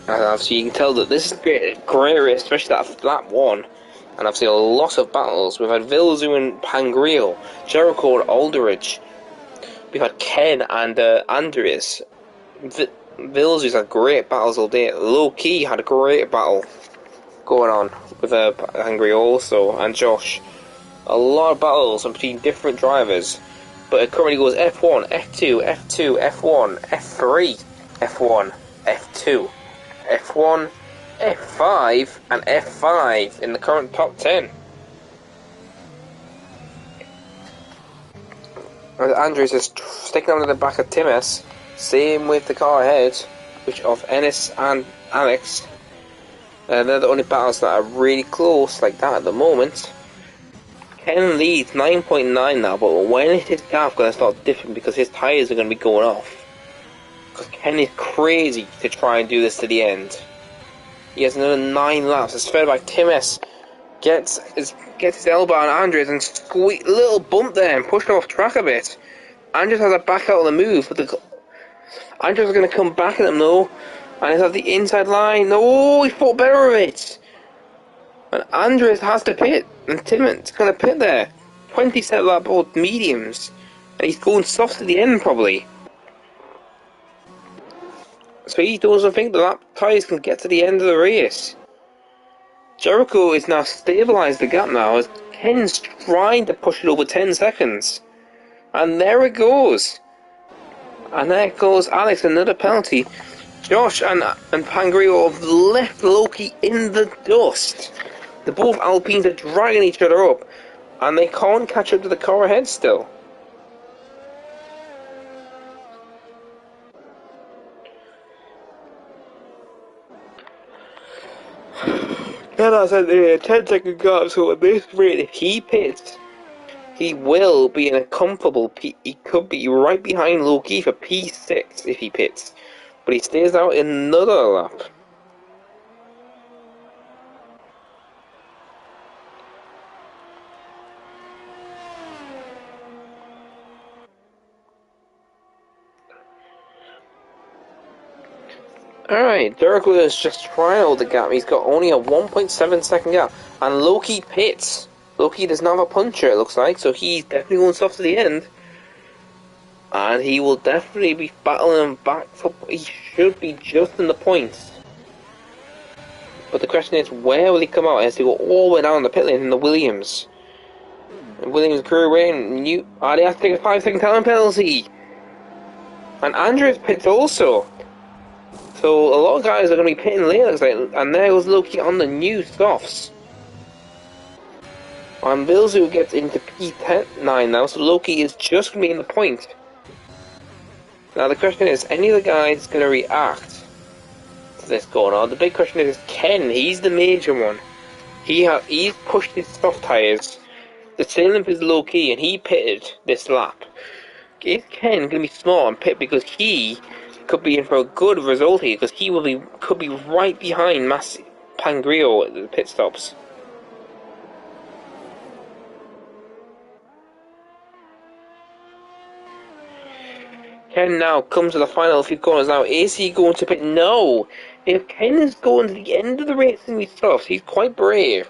And obviously you can tell that this is a great race, especially that lap 1. And I've seen a lot of battles. We've had Vilzu and Pangrio, Jericho and Aldridge. We've had Ken and Andreas. Vilzu's had great battles all day. Low Key had a great battle going on with Pangrio also, and Josh. A lot of battles between different drivers. But it currently goes F1, F2, F2, F1, F3, F1, F2, F1, F5 and F5 in the current top 10. And Andrews is sticking under the back of Timmins. Same with the car ahead, which of Ennis and Alex. They're the only battles that are really close like that at the moment. Ken leads 9.9 now, but when is his gap going to start dipping because his tyres are going to be going off? Because Ken is crazy to try and do this to the end. He has another 9 laps. It's fed by Timmins. Gets his elbow on Andrews and squeak little bump there and pushed him off track a bit. Andrews has to back out on the move, but Andrews is going to come back at him though, and he's at the inside line. No, he fought better of it. And Andrews has to pit, and Timmins is going to pit there. 27 lap both mediums, and he's going soft to the end probably. So he doesn't think the lap tyres can get to the end of the race. Jericho is now stabilised the gap now as Ken's trying to push it over 10 seconds. And there it goes. And there goes Alex, another penalty. Josh and Pangrio have left Loki in the dust. The both Alpines are dragging each other up, and they can't catch up to the car ahead still. has a 10-second gap, so at this rate, if he pits, he will be in a comfortable he could be right behind Loki for P6 if he pits. But he stays out another lap. Alright, Jericho is just trying out the gap. He's got only a 1.7 second gap. And Loki pits. Loki does not have a puncher, it looks like, so he's definitely going soft to the end. And he will definitely be battling him back up. He should be just in the points. But the question is, where will he come out? He has to go all the way down the pit lane in the Williams. And Williams crew away and they have to take a 5-second time penalty. And Andrews pits also. So a lot of guys are going to be pitting late, looks like, and there goes Loki on the new softs. And Bilzu gets into P9 now, so Loki is just going to be in the point. Now the question is any of the guys going to react to this going on? The big question is Ken. He's the major one. He's pushed his soft tyres. The sailing is low key, and he pitted this lap. Is Ken going to be smart and pit because he could be in for a good result here? Because he could be right behind Pangrio at the pit stops. Ken now comes to the final few corners now. Is he going to pit? No! If Ken is going to the end of the race in these softs, he's quite brave.